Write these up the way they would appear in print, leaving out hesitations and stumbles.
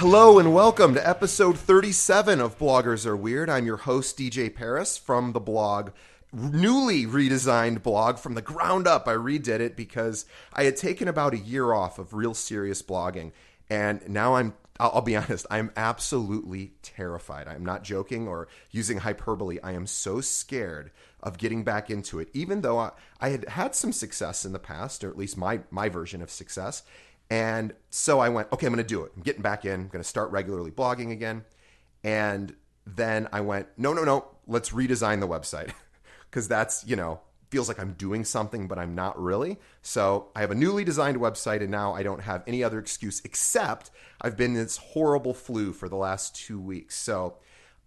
Hello and welcome to episode 37 of Bloggers Are Weird. I'm your host, DJ Paris, from the blog, newly redesigned blog from the ground up. I redid it because I had taken about a year off of real serious blogging. And now I'll be honest, I'm absolutely terrified. I'm not joking or using hyperbole. I am so scared of getting back into it, even though I had had some success in the past, or at least my version of success. And so I went, okay, I'm going to do it. I'm getting back in. I'm going to start regularly blogging again. And then I went, no, let's redesign the website. Because that's, feels like I'm doing something, but I'm not really. So I have a newly designed website, and now I don't have any other excuse except I've been in this horrible flu for the last 2 weeks. So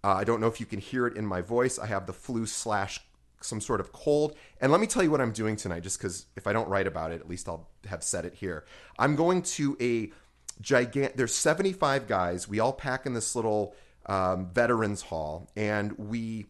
I don't know if you can hear it in my voice. I have the flu / some sort of cold. And let me tell you what I'm doing tonight, just because if I don't write about it, at least I'll have said it here. I'm going to there's 75 guys. We all pack in this little veterans hall, and we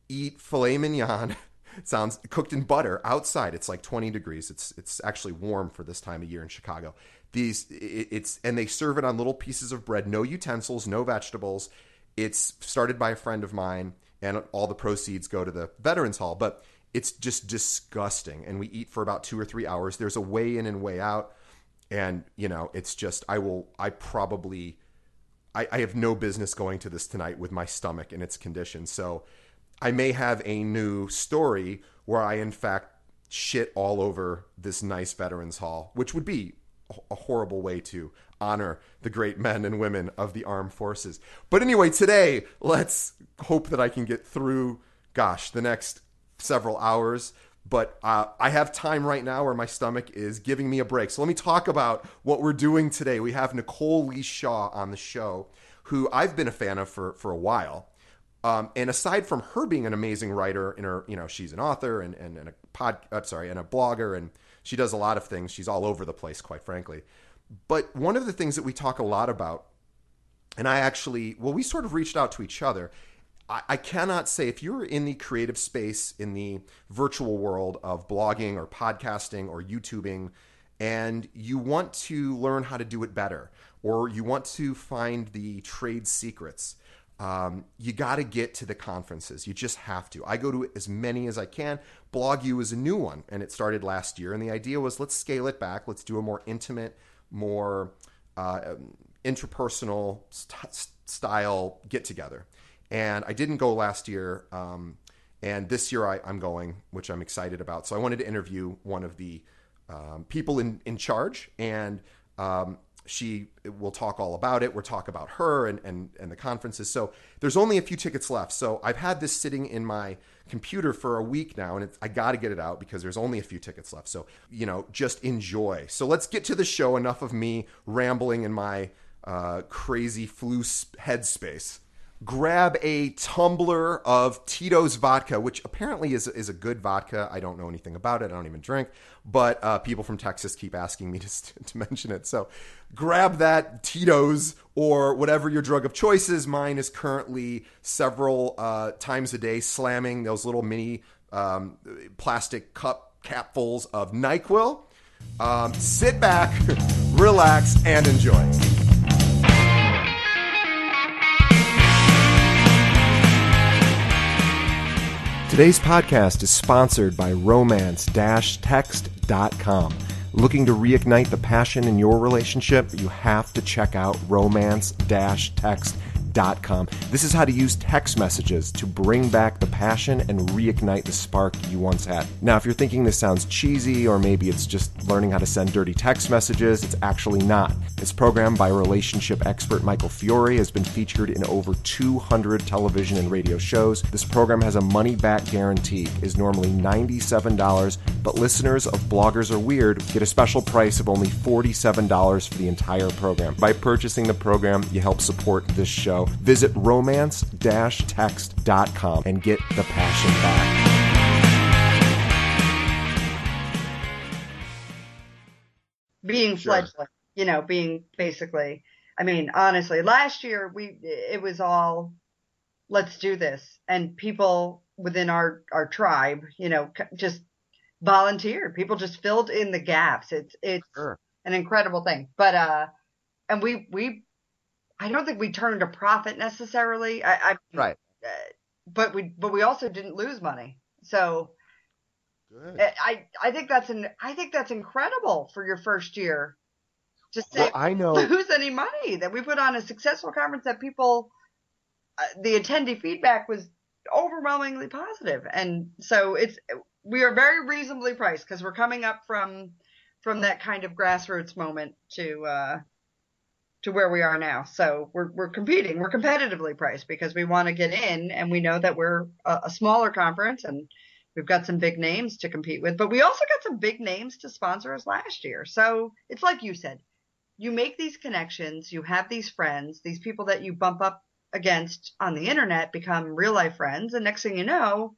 eat filet mignon. It sounds cooked in butter outside. It's like 20 degrees. It's actually warm for this time of year in Chicago. And they serve it on little pieces of bread, no utensils, no vegetables. It's started by a friend of mine, and all the proceeds go to the Veterans Hall. But it's just disgusting. And we eat for about 2 or 3 hours. There's a way in and way out. And, it's just, I have no business going to this tonight with my stomach in its condition. So I may have a new story where I, in fact, shit all over this nice Veterans Hall, which would be a horrible way to honor the great men and women of the armed forces. But anyway, today, let's hope that I can get through, the next several hours. But I have time right now where my stomach is giving me a break. So let me talk about what we're doing today. We have Nicole Leigh on the show, who I've been a fan of for a while. And aside from her being an amazing writer, in her, she's an author and a blogger, and she does a lot of things. She's all over the place, quite frankly. But one of the things that we talk a lot about, and we sort of reached out to each other. I cannot say, if you're in the creative space, in the virtual world of blogging or podcasting or YouTubing, and you want to learn how to do it better, or you want to find the trade secrets, you got to get to the conferences. You just have to. I go to as many as I can. BlogU is a new one, and it started last year. And the idea was, let's scale it back. Let's do a more intimate, more interpersonal style get-together. And I didn't go last year, and this year I'm going, which I'm excited about. So I wanted to interview one of the people in charge, and she will talk all about it. We'll talk about her and the conferences. So there's only a few tickets left. So I've had this sitting in my computer for a week now, and I got to get it out because there's only a few tickets left. So, just enjoy. So let's get to the show. Enough of me rambling in my crazy flu headspace. Grab a tumbler of Tito's vodka, which apparently is a good vodka. I don't know anything about it. I don't even drink. But people from Texas keep asking me to mention it. So grab that Tito's or whatever your drug of choice is. Mine is currently several times a day slamming those little mini plastic cup capfuls of NyQuil. Sit back, relax, and enjoy. Today's podcast is sponsored by romance-text.com. Looking to reignite the passion in your relationship? You have to check out romance-text.com. This is how to use text messages to bring back the passion and reignite the spark you once had. Now, if you're thinking this sounds cheesy, or maybe it's just learning how to send dirty text messages, it's actually not. This program by relationship expert Michael Fiore has been featured in over 200 television and radio shows. This program has a money-back guarantee, is normally $97, but listeners of Bloggers Are Weird get a special price of only $47 for the entire program. By purchasing the program, you help support this show. Visit romance-text.com and get the passion back. Being fledgling, being basically, honestly, last year it was all, let's do this. And people within our tribe, just volunteered. People just filled in the gaps. It's sure. An incredible thing. But, and I don't think we turned a profit necessarily. Right. But we also didn't lose money. So Good. I think that's incredible for your first year. Just Well, say I know. lose any money, that we put on a successful conference, that people, the attendee feedback was overwhelmingly positive. And so we are very reasonably priced because we're coming up from that kind of grassroots moment to where we are now. So we're competing. We're competitively priced because we want to get in, and we know that we're a smaller conference and we've got some big names to compete with, but we also got some big names to sponsor us last year. So it's like you said, you make these connections, you have these friends, these people that you bump up against on the internet become real life friends. And next thing you know,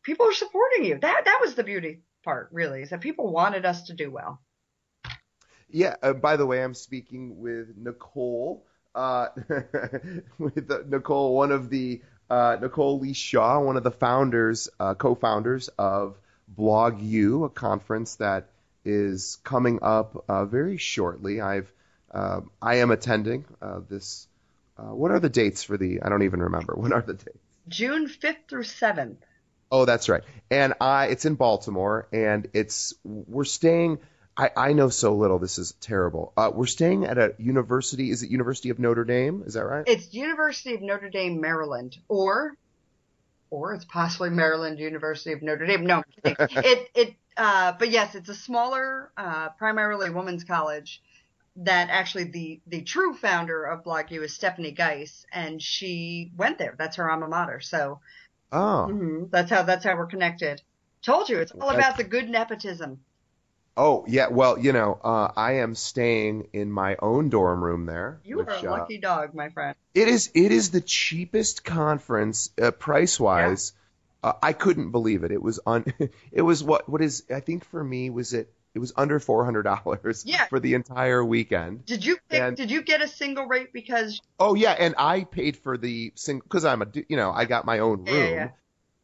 people are supporting you. That was the beauty part, really, is that people wanted us to do well. Yeah, by the way, I'm speaking with Nicole, Nicole, Nicole Leigh Shaw, one of the co-founders of BlogU, a conference that is coming up very shortly. I am attending this. What are the dates for I don't even remember. What are the dates? June 5th through 7th. Oh, that's right. And it's in Baltimore, and we're staying. I know so little. This is terrible. We're staying at a university. Is it University of Notre Dame? Is that right? It's University of Notre Dame, Maryland, or it's possibly Maryland University of Notre Dame. No, I'm kidding. But yes, it's a smaller, primarily women's college. That actually the true founder of BlogU is Stephanie Geis, and she went there. That's her alma mater. So, that's how we're connected. Told you, it's all about the good nepotism. Oh, yeah. Well, I am staying in my own dorm room there. You are a lucky dog, my friend. It is the cheapest conference, price-wise. Yeah. I couldn't believe it. It was what is, I think for me, it was under $400 for the entire weekend. Did you get a single rate because? Oh, yeah. And I paid for the single, because I got my own room,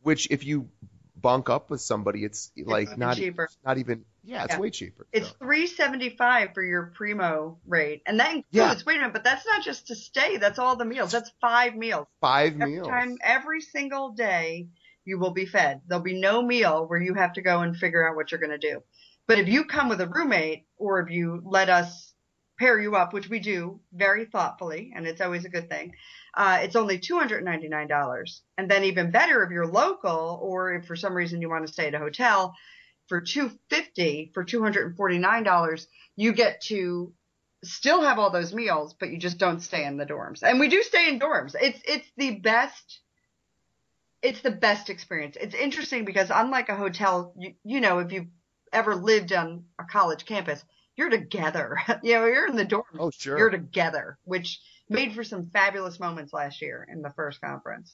which if you bunk up with somebody, it's like not cheaper. Not even. Yeah, it's way cheaper. It's $375 for your primo rate, and that includes. Wait a minute, but that's not just to stay. That's all the meals. That's 5 meals. Every single day, you will be fed. There'll be no meal where you have to go and figure out what you're going to do. But if you come with a roommate, or if you let us pair you up, which we do very thoughtfully, and it's always a good thing, it's only $299. And then even better, if you're local, or if for some reason you want to stay at a hotel, for $250, for $249, you get to still have all those meals, but you just don't stay in the dorms. And we do stay in dorms. It's the best. It's the best experience. It's interesting because unlike a hotel, you know, if you've ever lived on a college campus, you're together. You're in the dorm. Oh, sure. You're together, which made for some fabulous moments last year in the first conference.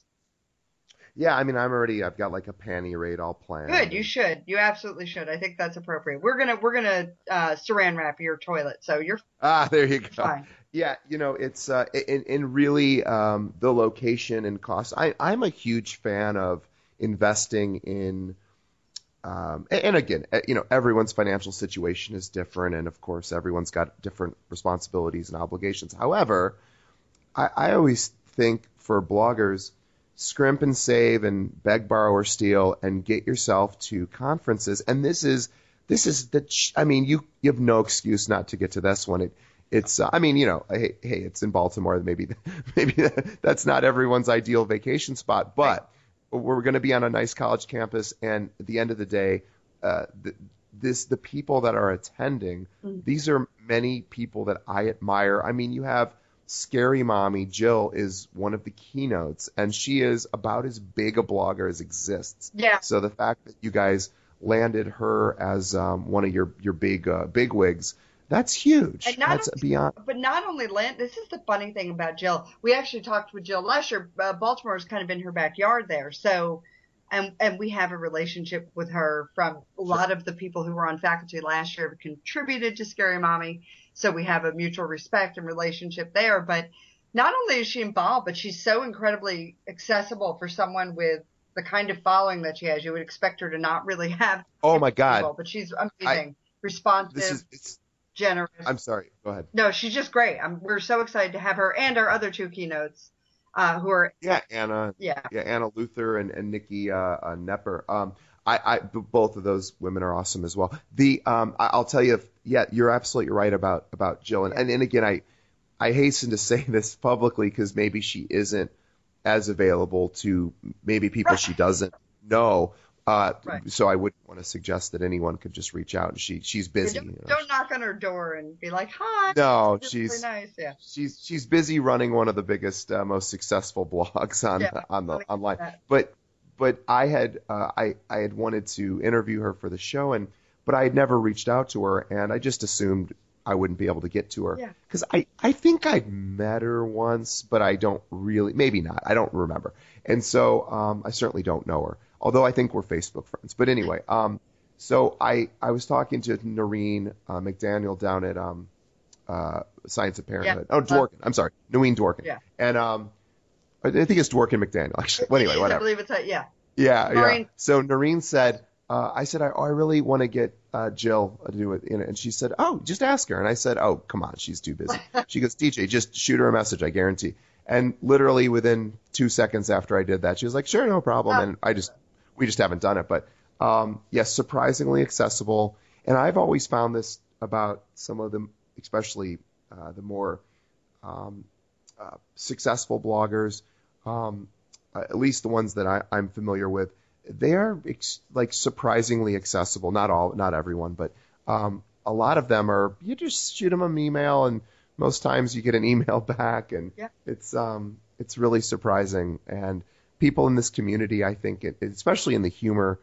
Yeah, I mean, I've got like a panty rate all planned. Good, you should. You absolutely should. I think that's appropriate. We're gonna saran wrap your toilet, so you're. There you go. Fine. Yeah, it's in really the location and cost. I'm a huge fan of investing in. And again, everyone's financial situation is different, and of course, everyone's got different responsibilities and obligations. However, I always think for bloggers, scrimp and save and beg, borrow, or steal, and get yourself to conferences. And this is you have no excuse not to get to this one. It's hey, it's in Baltimore. Maybe that's not everyone's ideal vacation spot, but we're going to be on a nice college campus, and at the end of the day, the people that are attending, these are many people that I admire. I mean, you have Scary Mommy Jill is one of the keynotes, and she is about as big a blogger as exists. Yeah. So the fact that you guys landed her as one of your big wigs, that's huge. That's beyond. But not only this is the funny thing about Jill. We actually talked with Jill last year. Baltimore's kind of in her backyard there. So, and we have a relationship with her from a lot of the people who were on faculty last year have contributed to Scary Mommy. So we have a mutual respect and relationship there. But not only is she involved, but she's so incredibly accessible for someone with the kind of following that she has. You would expect her to not really have. Oh my God. But she's amazing, responsive. generous. I'm sorry. Go ahead. No, she's just great. We're so excited to have her and our other two keynotes, who are Anna. yeah. Yeah, Anna Luther and Nikki Nepper. Both of those women are awesome as well. I'll tell you, yeah, you're absolutely right about Jill. And again, I hasten to say this publicly because maybe she isn't as available to maybe people she doesn't know. So I wouldn't want to suggest that anyone could just reach out. And she's busy. Don't knock on her door and be like, "Hi." No, she's really nice. Yeah. She's busy running one of the biggest, most successful blogs online. But I had wanted to interview her for the show, but I had never reached out to her, and I just assumed I wouldn't be able to get to her because I think I'd met her once, but I don't really, maybe not, I don't remember, and so I certainly don't know her. Although I think we're Facebook friends. But anyway, so I was talking to Noreen McDaniel down at Science of Parenthood. Dworkin. I'm sorry, Noreen Dworkin. Yeah. And I think it's Dworkin McDaniel, actually. Well, anyway, whatever. I believe it's Yeah. Noreen. So Noreen said, I said, I really want to get Jill to do it. And she said, oh, just ask her. And I said, oh, come on, she's too busy. She goes, DJ, just shoot her a message, I guarantee. And literally within 2 seconds after I did that, she was like, sure, no problem. And we just haven't done it. But yes, surprisingly accessible. And I've always found this about some of them, especially the more successful bloggers, at least the ones that I'm familiar with. They are surprisingly accessible. Not everyone, but a lot of them are. You just shoot them an email, and most times you get an email back, and it's really surprising. And people in this community, I think, especially in the humor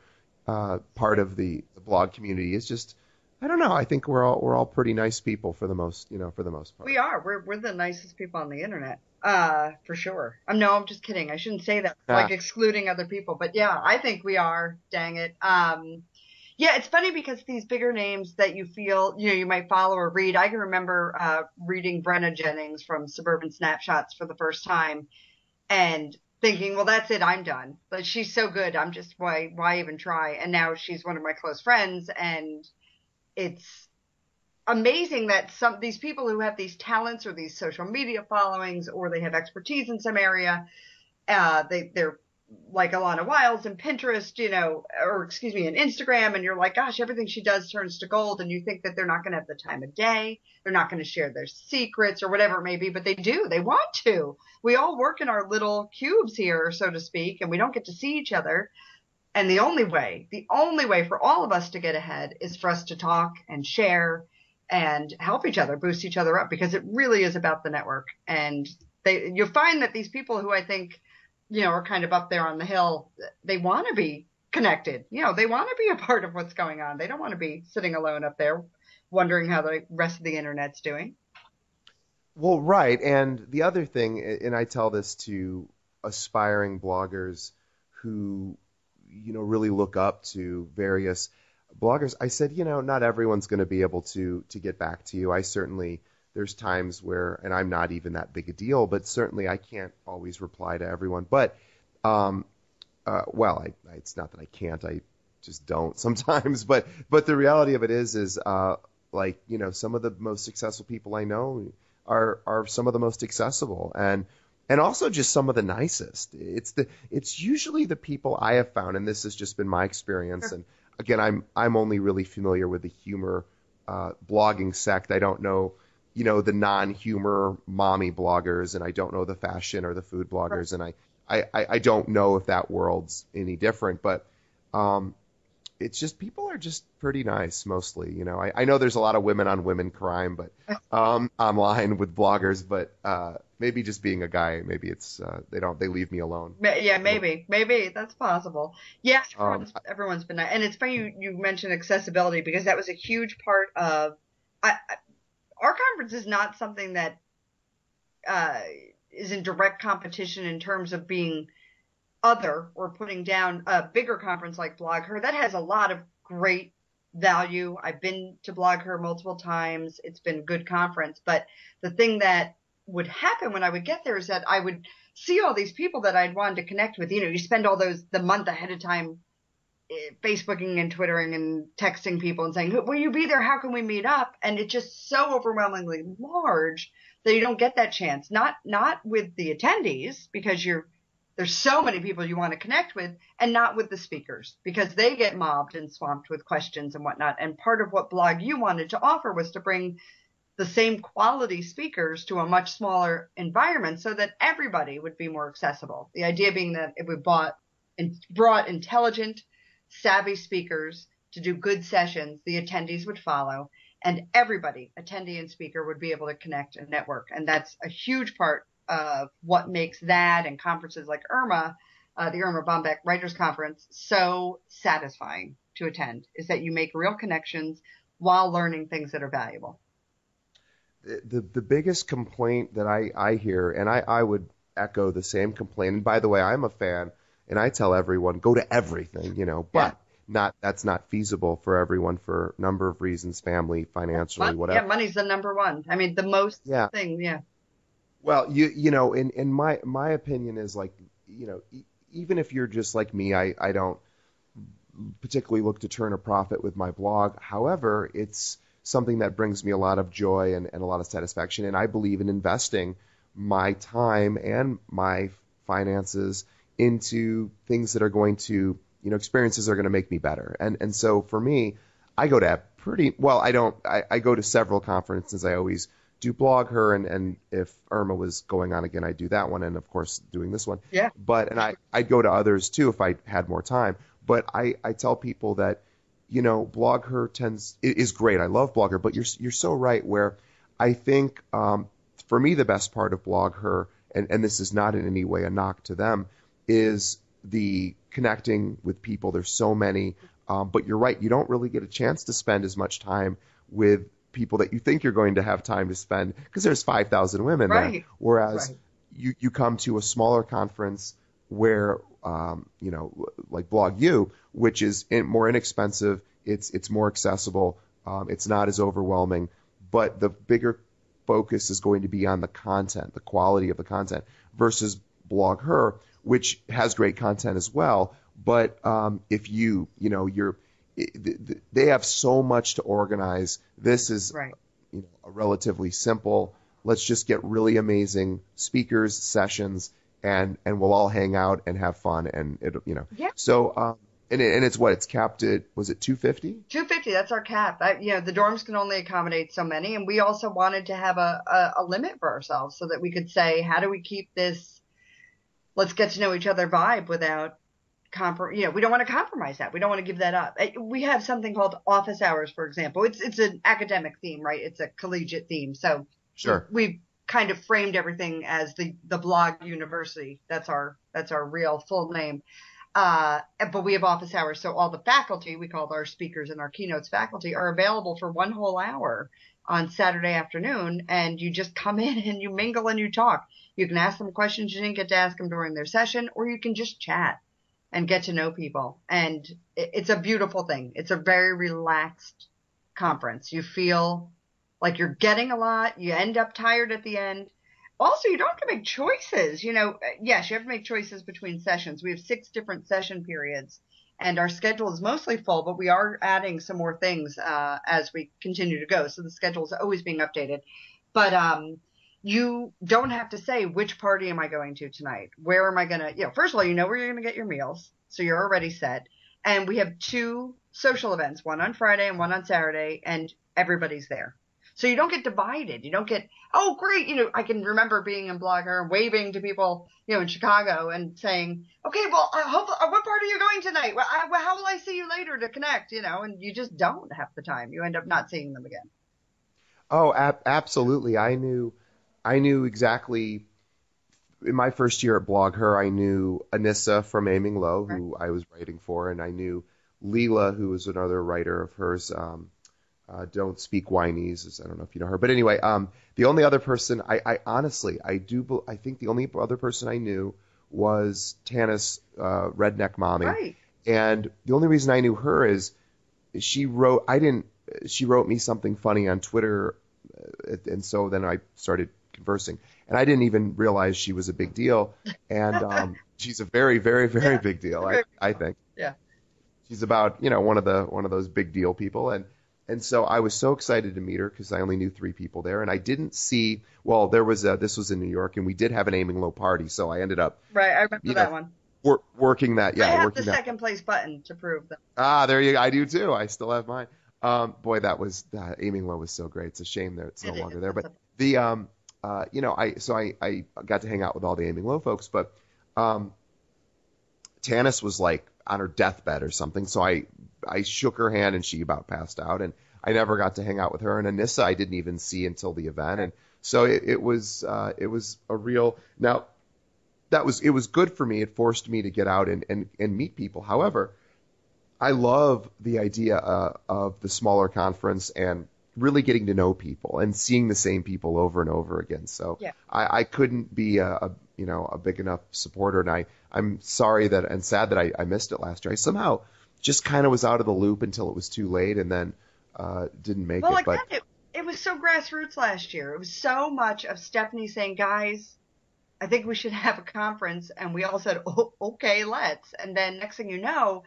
part of the blog community, is just, I don't know. I think we're all pretty nice people for the most part. We are. We're the nicest people on the internet, for sure. No, I'm just kidding. I shouldn't say that, like excluding other people. But yeah, I think we are. Dang it. Yeah, it's funny because these bigger names that you feel, you might follow or read. I can remember reading Brenna Jennings from Suburban Snapshots for the first time, and thinking, well, that's it, I'm done. But she's so good. I'm just, why even try? And now she's one of my close friends, and it's amazing that these people who have these talents or these social media followings, or they have expertise in some area, they're like Alana Wiles and Pinterest, and Instagram, and you're like, gosh, everything she does turns to gold, and you think that they're not going to have the time of day, they're not going to share their secrets or whatever it may be, but they do. They want to. We all work in our little cubes here, so to speak, and we don't get to see each other. And the only way for all of us to get ahead is for us to talk and share and help each other, boost each other up, because it really is about the network. And you'll find that these people who I think, are kind of up there on the hill, they want to be connected. They want to be a part of what's going on. They don't want to be sitting alone up there wondering how the rest of the internet's doing. Well, right. And the other thing, and I tell this to aspiring bloggers who, really look up to various bloggers. I said, not everyone's going to be able to get back to you. There's times where, and I'm not even that big a deal, but certainly I can't always reply to everyone. But, it's not that I can't, I just don't sometimes. But the reality of it is some of the most successful people I know are some of the most accessible and also just some of the nicest. It's usually the people I have found, and this has just been my experience. And again, I'm only really familiar with the humor blogging sect. I don't know, the non-humor mommy bloggers, and I don't know the fashion or the food bloggers, and I don't know if that world's any different. But it's just, people are just pretty nice mostly. I know there's a lot of women on women crime, but online with bloggers, but maybe just being a guy, maybe it's they leave me alone. Yeah, maybe that's possible. Yeah, everyone's been nice. And it's funny you mentioned accessibility, because that was a huge part of our conference. Is not something that is in direct competition in terms of being other or putting down a bigger conference like BlogHer. That has a lot of great value. I've been to BlogHer multiple times. It's been a good conference. But the thing that would happen when I would get there is that I would see all these people that I'd wanted to connect with. You spend all the month ahead of time Facebooking and Twittering and texting people and saying, will you be there? How can we meet up? And it's just so overwhelmingly large that you don't get that chance. Not with the attendees, because there's so many people you want to connect with, and not with the speakers, because they get mobbed and swamped with questions and whatnot. And part of what BlogU wanted to offer was to bring the same quality speakers to a much smaller environment so that everybody would be more accessible. The idea being that if we brought intelligent, savvy speakers to do good sessions, the attendees would follow, and everybody, attendee and speaker, would be able to connect and network. And that's a huge part of what makes that and conferences like IRMA, the Irma Bombeck Writers Conference, so satisfying to attend, is that you make real connections while learning things that are valuable. The biggest complaint that I hear, and I would echo the same complaint, and by the way, I'm a fan, and I tell everyone, go to everything, but that's not feasible for everyone for a number of reasons, family, financially, whatever. Yeah, money's the number one. I mean, the most thing, Well, in my opinion is like, even if you're just like me, I don't particularly look to turn a profit with my blog. However, it's something that brings me a lot of joy and a lot of satisfaction. And I believe in investing my time and my finances into things that are going to, experiences that are going to make me better. And so for me, I go to I go to several conferences. I always do BlogHer, and if Irma was going on again, I'd do that one, and of course doing this one. Yeah. I'd go to others too if I had more time. But I tell people that, BlogHer is great. I love BlogHer, but you're so right. Where I think for me the best part of BlogHer, and this is not in any way a knock to them, is the connecting with people. There's so many, but you're right. You don't really get a chance to spend as much time with people that you think you're going to have time to spend, because there's 5,000 women there. Whereas you come to a smaller conference where, like BlogU, which is more inexpensive, it's more accessible, it's not as overwhelming, but the bigger focus is going to be on the content, the quality of the content, versus BlogHer, which has great content as well. But if they have so much to organize. This is a relatively simple, let's just get really amazing speakers, sessions, and we'll all hang out and have fun, and So and it's capped at, was it 250? 250, that's our cap. The dorms can only accommodate so many, and we also wanted to have a limit for ourselves so that we could say, how do we keep this let's get to know each other vibe without we don't want to compromise that. We don't want to give that up. We have something called office hours, for example. It's an academic theme, right? It's a collegiate theme. So sure, we've kind of framed everything as the Blog University. That's our real full name. But we have office hours. So all the faculty, we call our speakers and our keynotes faculty, are available for one whole hour on Saturday afternoon. And you just come in and you mingle and you talk. You can ask them questions you didn't get to ask them during their session, or you can just chat and get to know people. And it's a beautiful thing. It's a very relaxed conference. You feel like you're getting a lot. You end up tired at the end. Also, you don't have to make choices. Yes, you have to make choices between sessions. We have 6 different session periods, and our schedule is mostly full, but we are adding some more things as we continue to go. So the schedule is always being updated. But you don't have to say, which party am I going to tonight? Where am I going to, first of all, where you're going to get your meals. So you're already set. And we have 2 social events, one on Friday and one on Saturday, and everybody's there. So you don't get divided. You don't get, oh, great. I can remember being in BlogHer and waving to people, in Chicago and saying, okay, well, what part are you going tonight? Well, how will I see you later to connect? And you just don't have the time. You end up not seeing them again. Oh, absolutely. I knew exactly. In my first year at BlogHer, I knew Anissa from Aiming Low, who I was writing for, and I knew Leigh, who was another writer of hers. Don't Speak Whinies. I don't know if you know her, but anyway, the only other person I think the only other person I knew was Tanis, Redneck Mommy, right. And the only reason I knew her is she wrote me something funny on Twitter, and so then I started conversing, and I didn't even realize she was a big deal, and she's a very, very, very big deal. I think. Yeah. She's about, one of those big deal people. And so I was so excited to meet her because I only knew 3 people there. And I didn't see, well, this was in New York, and we did have an Aiming Low party. So I ended up, Right. I remember that one. Working that. Yeah. I have working the that. second place button to prove that. There you go. I do too. I still have mine. Boy, that Aiming Low was so great. It's a shame that it's no longer there. But the, I got to hang out with all the Aiming Low folks, but, Tanis was like on her deathbed or something. So I shook her hand and she about passed out, and I never got to hang out with her. And Anissa, I didn't even see until the event. And so it was a real, now it was good for me. It forced me to get out and meet people. However, I love the idea of the smaller conference and really getting to know people and seeing the same people over and over again. So yeah. I couldn't be a big enough supporter, and I'm sorry and sad that I missed it last year. I somehow just kind of was out of the loop until it was too late, and then didn't make it. But it was so grassroots last year. It was so much of Stephanie saying, guys, I think we should have a conference, and we all said, oh, okay, let's. And then next thing you know,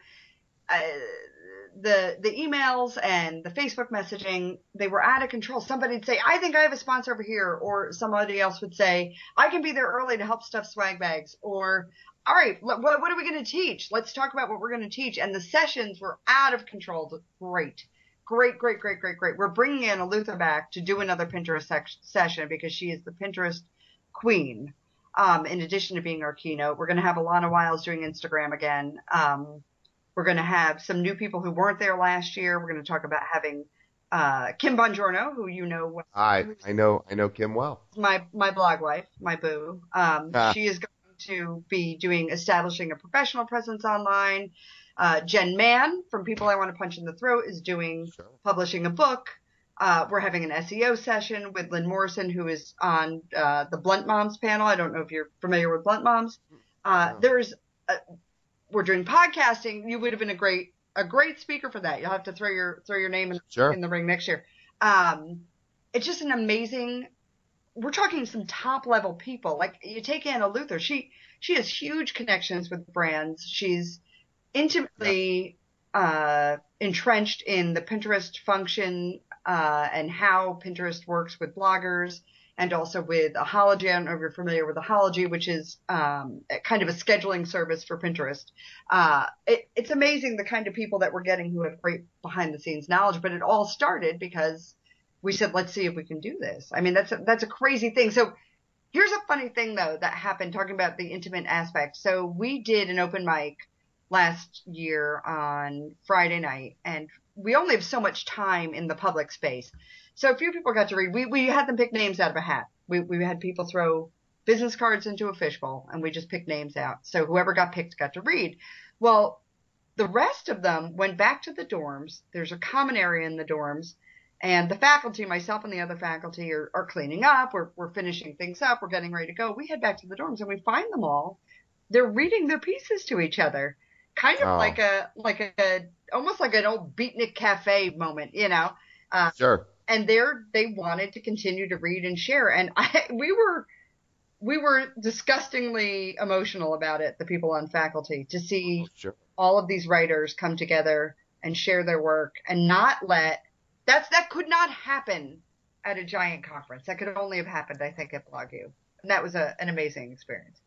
the emails and the Facebook messaging, they were out of control. Somebody'd say, I think I have a sponsor over here. Or somebody else would say, I can be there early to help stuff swag bags. Or, all right, what are we going to teach? Let's talk about what we're going to teach. And the sessions were out of control. Great. We're bringing Anna Luther back to do another Pinterest session because she is the Pinterest queen. In addition to being our keynote, we're going to have Alana Wiles doing Instagram again. We're going to have some new people who weren't there last year. We're going to talk about having Kim Bongiorno, who you know. I know Kim well. My blog wife, my boo. She is going to be establishing a professional presence online. Jen Mann from People I Want to Punch in the Throat is publishing a book. We're having an SEO session with Lynn Morrison, who is on the Blunt Moms panel. I don't know if you're familiar with Blunt Moms. We're doing podcasting. You would have been a great speaker for that. You'll have to throw your name in the ring next year. It's just an amazing. We're talking some top level people. Like you take Anna Luther. She has huge connections with brands. She's intimately entrenched in the Pinterest function and how Pinterest works with bloggers. And also with Ahology. I don't know if you're familiar with Ahology, which is kind of a scheduling service for Pinterest. It's amazing the kind of people that we're getting who have great behind-the-scenes knowledge. But it all started because we said, let's see if we can do this. I mean, that's a crazy thing. So here's a funny thing, though, that happened talking about the intimate aspect. So we did an open mic last year on Friday night, and we only have so much time in the public space. So a few people got to read. We had them pick names out of a hat. We had people throw business cards into a fishbowl, and we just picked names out. So whoever got picked got to read. Well, the rest of them went back to the dorms. There's a common area in the dorms, and the faculty, myself and the other faculty, are cleaning up. We're finishing things up. We're getting ready to go. We head back to the dorms, and we find them all. They're reading their pieces to each other, kind of like almost like an old beatnik cafe moment, you know. Sure. And they wanted to continue to read and share. And we were disgustingly emotional about it, the people on faculty, to see all of these writers come together and share their work and not that could not happen at a giant conference. That could only have happened, I think, at BlogU. And that was an amazing experience.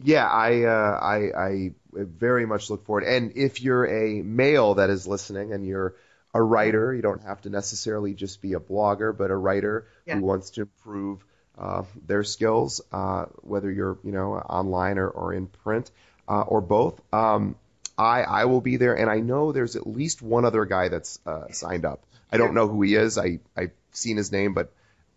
Yeah, I very much look forward. And if you're a male that is listening and you're a writer, you don't have to necessarily just be a blogger, but a writer who wants to improve their skills, whether you're online or in print or both. I will be there, and I know there's at least one other guy that's signed up. I don't know who he is. I've seen his name, but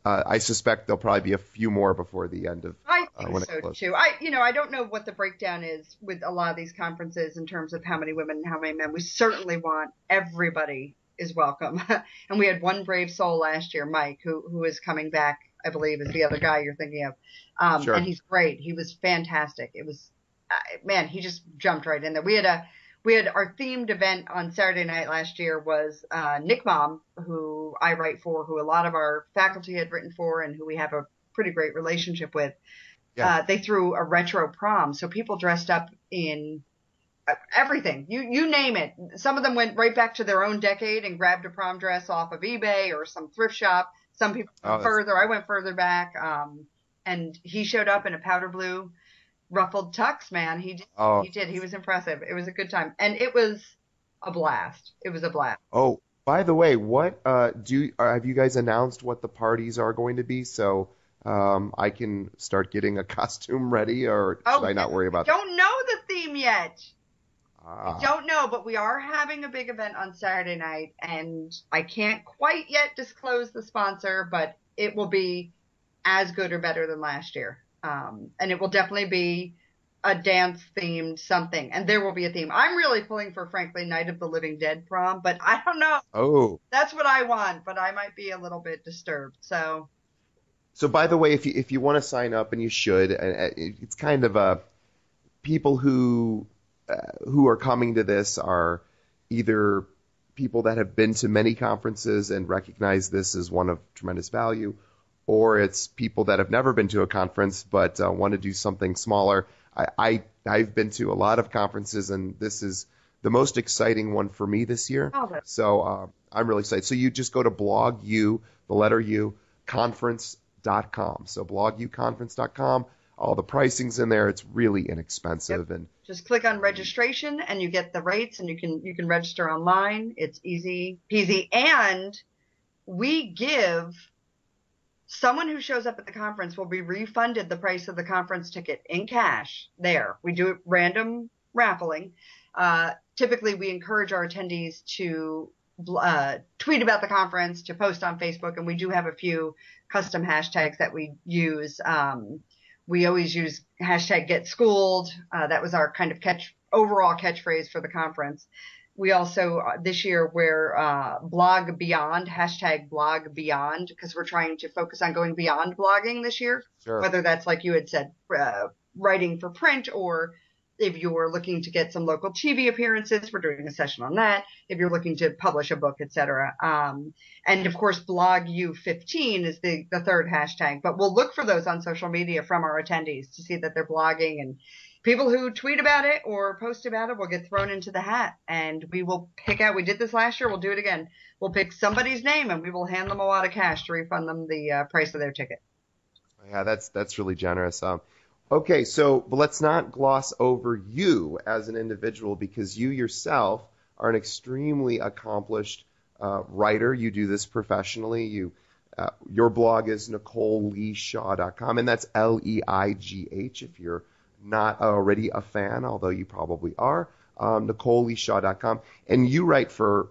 I suspect there'll probably be a few more before the end of. I think so too. I don't know what the breakdown is with a lot of these conferences in terms of how many women and how many men. We certainly want everybody is welcome. And we had one brave soul last year, Mike, who is coming back, I believe, is the other guy you're thinking of. And he's great. He was fantastic. It was, man, he just jumped right in there. We had our themed event on Saturday night last year was Nick Mom, who I write for, who a lot of our faculty had written for, and who we have a pretty great relationship with. Yeah. They threw a retro prom. So people dressed up in everything. You name it. Some of them went right back to their own decade and grabbed a prom dress off of eBay or some thrift shop. Some people went further. I went further back. And he showed up in a powder blue ruffled tux, man. He did. He was impressive. It was a good time. And it was a blast. It was a blast. Oh, by the way, what have you guys announced what the parties are going to be? So I can start getting a costume ready, or should I not worry about that? Don't know the theme yet. I don't know, but we are having a big event on Saturday night, and I can't quite yet disclose the sponsor, but it will be as good or better than last year. And it will definitely be a dance-themed something, and there will be a theme. I'm really pulling for, frankly, Night of the Living Dead prom, but I don't know. Oh. That's what I want, but I might be a little bit disturbed, so... So, by the way, if you want to sign up, and you should, it's kind of people who are coming to this are either people that have been to many conferences and recognize this as one of tremendous value, or it's people that have never been to a conference but want to do something smaller. I've been to a lot of conferences, and this is the most exciting one for me this year. So I'm really excited. So you just go to BlogU, the letter U, conference.com. So bloguconference.com. All the pricing's in there. It's really inexpensive. Yep. And just click on registration, and you get the rates, and you can register online. It's easy peasy, and we give someone who shows up at the conference will be refunded the price of the conference ticket in cash there. We do it random raffling. Typically, we encourage our attendees to tweet about the conference, to post on Facebook, and we do have a few custom hashtags that we use. We always use hashtag Get Schooled. That was our kind of overall catchphrase for the conference. We also, this year, we're Blog Beyond, hashtag Blog Beyond, because we're trying to focus on going beyond blogging this year. Sure. Whether that's, like you had said, writing for print, or if you're looking to get some local TV appearances, we're doing a session on that. If you're looking to publish a book, etc. And, of course, BlogU15 is the third hashtag. But we'll look for those on social media from our attendees to see that they're blogging, and people who tweet about it or post about it will get thrown into the hat, and we will pick out. We did this last year. We'll do it again. We'll pick somebody's name, and we will hand them a lot of cash to refund them the price of their ticket. Yeah, that's really generous. Okay, but let's not gloss over you as an individual, because you yourself are an extremely accomplished writer. You do this professionally. Your blog is NicoleLeighShaw.com, and that's Leigh if you're not already a fan, although you probably are. NicoleLeighShaw.com, and you write for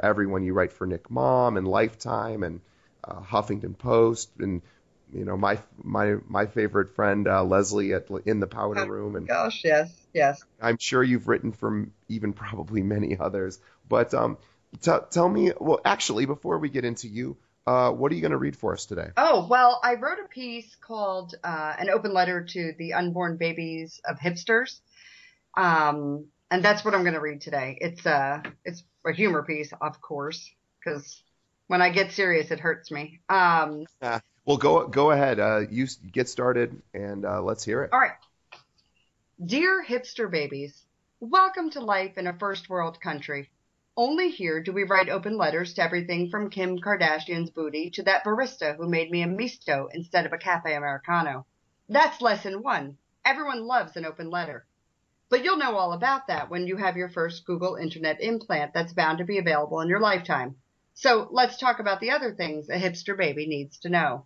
everyone. You write for Nick Mom and Lifetime and Huffington Post, and my favorite friend Leslie in the Powder Room. And gosh, yes. I'm sure you've written for even probably many others. But tell me, well, actually, before we get into you, what are you going to read for us today? Oh, well, I wrote a piece called An Open Letter to the Unborn Babies of Hipsters. And that's what I'm going to read today. It's a humor piece, of course, because when I get serious, it hurts me. Well, go ahead. You get started, and let's hear it. All right. Dear hipster babies, welcome to life in a first world country. Only here do we write open letters to everything from Kim Kardashian's booty to that barista who made me a misto instead of a cafe Americano. That's lesson 1. Everyone loves an open letter. But you'll know all about that when you have your first Google Internet implant that's bound to be available in your lifetime. So let's talk about the other things a hipster baby needs to know.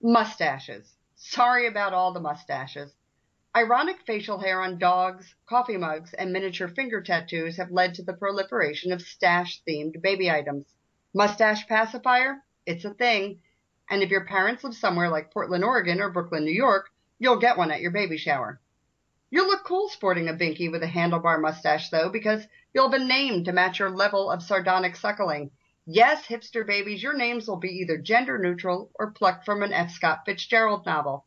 Mustaches. Sorry about all the mustaches. Ironic facial hair on dogs, coffee mugs, and miniature finger tattoos have led to the proliferation of stash-themed baby items. Mustache pacifier? It's a thing. And if your parents live somewhere like Portland, Oregon, or Brooklyn, New York, you'll get one at your baby shower. You'll look cool sporting a binky with a handlebar mustache, though, because you'll have a name to match your level of sardonic suckling. Yes, hipster babies, your names will be either gender neutral or plucked from an F. Scott Fitzgerald novel.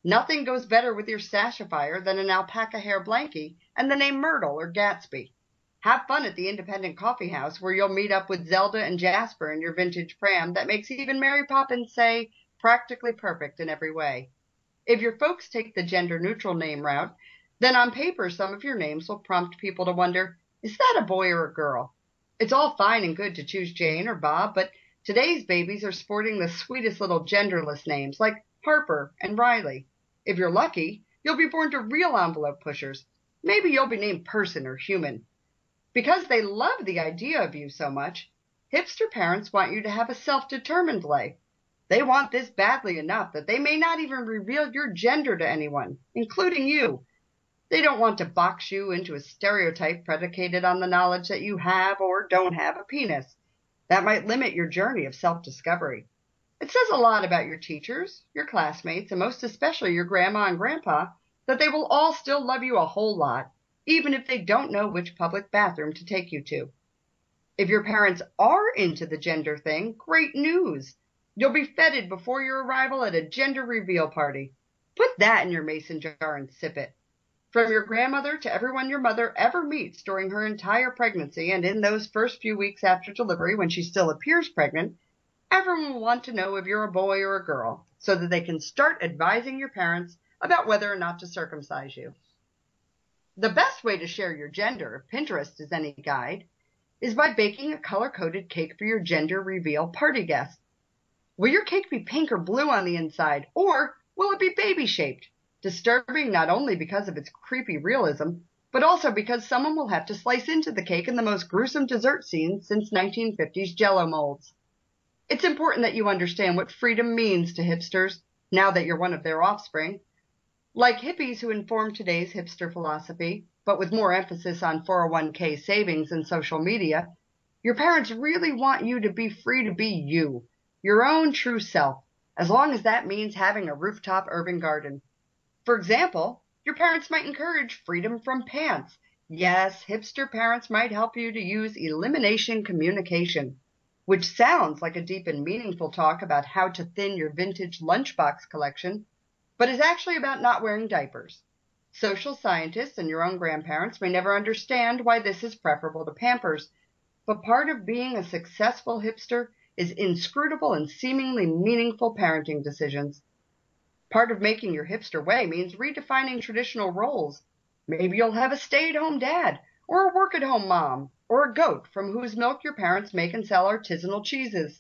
Nothing goes better with your stashifier than an alpaca hair blankie and the name Myrtle or Gatsby. Have fun at the independent coffee house where you'll meet up with Zelda and Jasper in your vintage pram that makes even Mary Poppins say practically perfect in every way. If your folks take the gender neutral name route, Then on paper, some of your names will prompt people to wonder, is that a boy or a girl? It's all fine and good to choose Jane or Bob, but today's babies are sporting the sweetest little genderless names like Harper and Riley. If you're lucky, you'll be born to real envelope pushers. Maybe you'll be named Person or Human. Because they love the idea of you so much, hipster parents want you to have a self-determined life. They want this badly enough that they may not even reveal your gender to anyone, including you. They don't want to box you into a stereotype predicated on the knowledge that you have or don't have a penis. That might limit your journey of self-discovery. It says a lot about your teachers, your classmates, and most especially your grandma and grandpa that they will all still love you a whole lot, even if they don't know which public bathroom to take you to. If your parents are into the gender thing, great news. You'll be feted before your arrival at a gender reveal party. Put that in your mason jar and sip it. From your grandmother to everyone your mother ever meets during her entire pregnancy and in those first few weeks after delivery when she still appears pregnant, everyone will want to know if you're a boy or a girl so that they can start advising your parents about whether or not to circumcise you. The best way to share your gender, if Pinterest is any guide, is by baking a color-coded cake for your gender reveal party guests. Will your cake be pink or blue on the inside, or will it be baby-shaped? Disturbing not only because of its creepy realism, but also because someone will have to slice into the cake in the most gruesome dessert scene since 1950s Jell-O molds. It's important that you understand what freedom means to hipsters, now that you're one of their offspring. Like hippies who inform today's hipster philosophy, but with more emphasis on 401k savings and social media, your parents really want you to be free to be you, your own true self, as long as that means having a rooftop urban garden. For example, your parents might encourage freedom from pants. Yes, hipster parents might help you to use elimination communication, which sounds like a deep and meaningful talk about how to thin your vintage lunchbox collection, but is actually about not wearing diapers. Social scientists and your own grandparents may never understand why this is preferable to Pampers, but part of being a successful hipster is inscrutable and seemingly meaningful parenting decisions. Part of making your hipster way means redefining traditional roles. Maybe you'll have a stay-at-home dad, or a work-at-home mom, or a goat from whose milk your parents make and sell artisanal cheeses.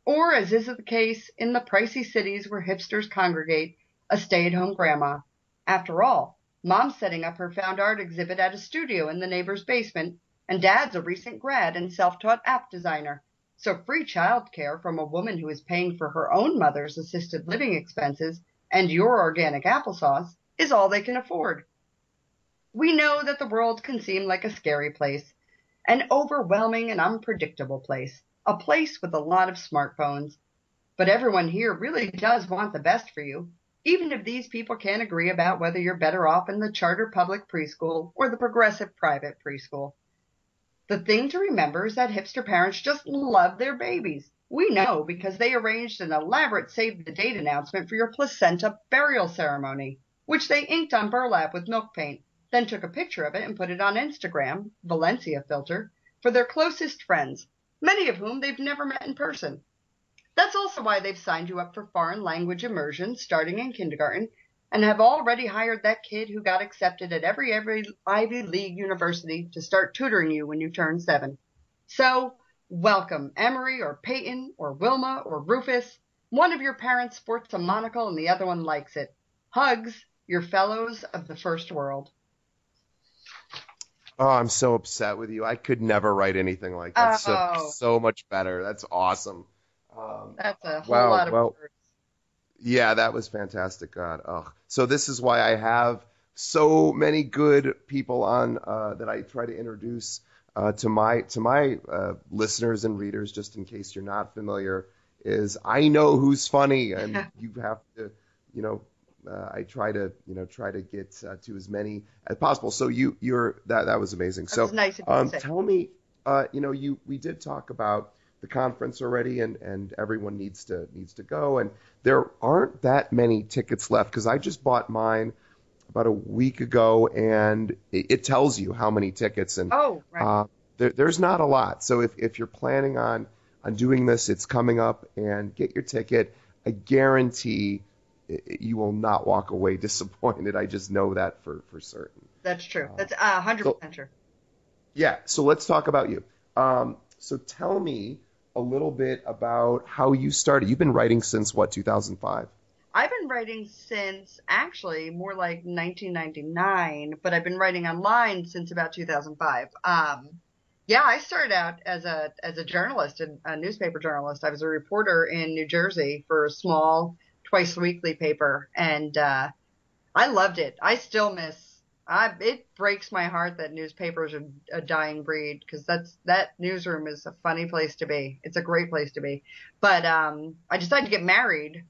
Or, as is the case in the pricey cities where hipsters congregate, a stay-at-home grandma. After all, mom's setting up her found art exhibit at a studio in the neighbor's basement, and dad's a recent grad and self-taught app designer. So free childcare from a woman who is paying for her own mother's assisted living expenses and your organic applesauce is all they can afford. We know that the world can seem like a scary place, an overwhelming and unpredictable place, a place with a lot of smartphones. But everyone here really does want the best for you, even if these people can't agree about whether you're better off in the charter public preschool or the progressive private preschool. The thing to remember is that hipster parents just love their babies. We know because they arranged an elaborate save-the-date announcement for your placenta burial ceremony, which they inked on burlap with milk paint, then took a picture of it and put it on Instagram, Valencia filter, for their closest friends, many of whom they've never met in person. That's also why they've signed you up for foreign language immersion starting in kindergarten and have already hired that kid who got accepted at every Ivy League university to start tutoring you when you turn 7. So, welcome, Emery or Peyton or Wilma or Rufus. One of your parents sports a monocle and the other one likes it. Hugs, your fellows of the first world. Oh, I'm so upset with you. I could never write anything like that. So much better. That's awesome. That's a whole lot of words. Yeah, that was fantastic. God. Ugh. So this is why I have so many good people on that I try to introduce to my listeners and readers, just in case you're not familiar, is I know who's funny, and you have to, I try to get to as many as possible. So that was amazing. That was nice of you to say. Tell me, we did talk about the conference already, and everyone needs to go, and there aren't that many tickets left because I just bought mine about a week ago, and it tells you how many tickets, and there's not a lot. So if you're planning on doing this, it's coming up, and get your ticket. I guarantee you will not walk away disappointed. I just know that for certain. That's true. That's 100% true. Yeah. So let's talk about you. So tell me a little bit about how you started. You've been writing since what, 2005? I've been writing since actually more like 1999, but I've been writing online since about 2005. Yeah, I started out as a journalist, a newspaper journalist. I was a reporter in New Jersey for a small twice weekly paper, and I loved it. I still miss. It breaks my heart that newspapers are a dying breed, because that newsroom is a funny place to be. It's a great place to be. But I decided to get married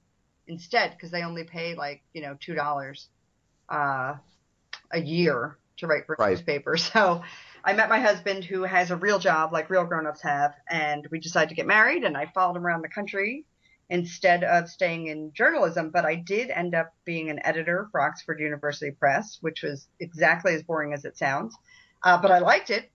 instead, because they only pay like $2 a year to write for a newspaper. So I met my husband, who has a real job like real grown-ups have, and we decided to get married, and I followed him around the country instead of staying in journalism. But I did end up being an editor for Oxford University Press, which was exactly as boring as it sounds. But I liked it.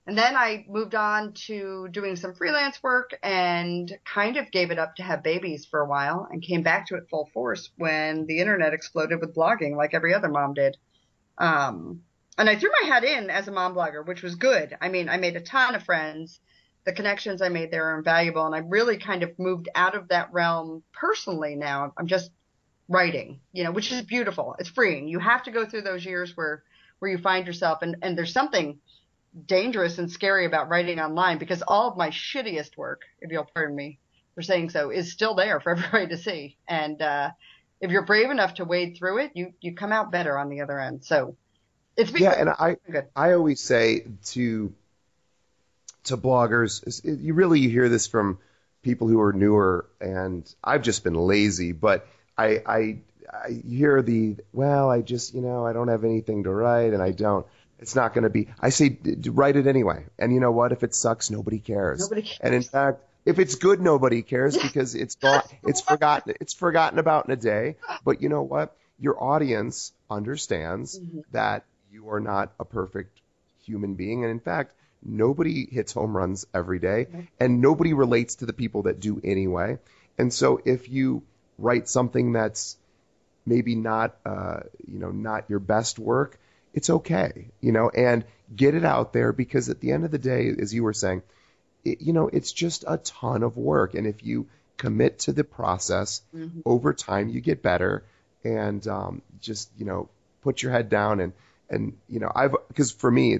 And then I moved on to doing some freelance work and kind of gave it up to have babies for a while, and came back to it full force when the internet exploded with blogging, like every other mom did. And I threw my hat in as a mom blogger, which was good. I mean, I made a ton of friends. The connections I made there are invaluable. And I really kind of moved out of that realm personally now. I'm just writing, which is beautiful. It's freeing. You have to go through those years where you find yourself, and there's something dangerous and scary about writing online, because all of my shittiest work, if you'll pardon me for saying so, is still there for everybody to see. And if you're brave enough to wade through it, you come out better on the other end. So it's been and I always say to bloggers, you hear this from people who are newer, and I've just been lazy, but I hear I just, I don't have anything to write, and I don't. It's not going to be. I say write it anyway. And you know what? If it sucks, nobody cares. Nobody cares. And in fact, if it's good, nobody cares, because it's forgotten. It's forgotten about in a day. But you know what? Your audience understands that you are not a perfect human being, and in fact, nobody hits home runs every day, and nobody relates to the people that do anyway. And so, if you write something that's maybe not, not your best work, it's okay, and get it out there, because at the end of the day, as you were saying, it's just a ton of work. And if you commit to the process, over time, you get better, and just, put your head down. And because for me,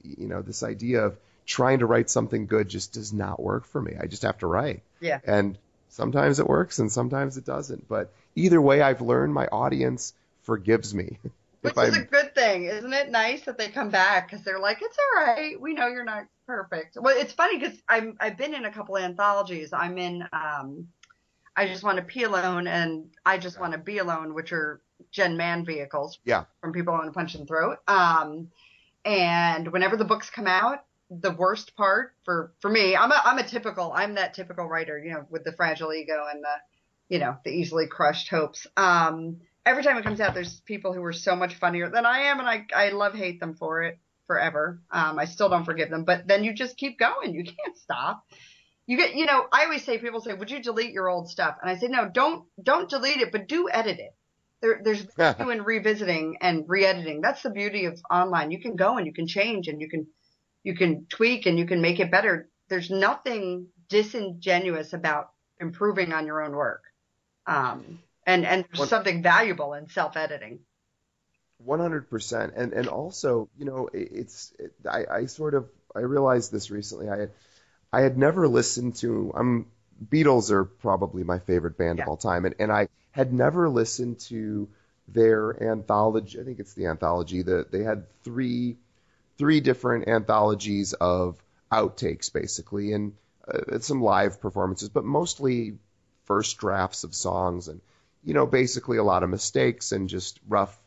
this idea of trying to write something good just does not work for me. I just have to write. Yeah. And sometimes it works and sometimes it doesn't. But either way, I've learned my audience forgives me. Which is a good thing. Isn't it nice that they come back, because they're like, it's all right. We know you're not perfect. Well, it's funny, because I've been in a couple of anthologies. I'm in I Just Want to Pee Alone and I Just Want to Be Alone, which are Gen Man vehicles from people who want to punch in the throat. And whenever the books come out, the worst part for me, I'm that typical writer, with the fragile ego and the easily crushed hopes. Every time it comes out, there's people who are so much funnier than I am, and I hate them for it forever. I still don't forgive them, but then you just keep going. You can't stop. You get, I always say, people say, would you delete your old stuff? And I say, no, don't delete it, but do edit it. There's value in revisiting and re-editing. That's the beauty of online. You can go and you can change, and you can tweak, and you can make it better. There's nothing disingenuous about improving on your own work. And there's something valuable in self-editing. 100%. And also, I realized this recently. I had never listened to, Beatles are probably my favorite band of all time. And I had never listened to their anthology. I think it's the anthology. They had three different anthologies of outtakes, basically, and some live performances, but mostly first drafts of songs, and basically a lot of mistakes and just rough,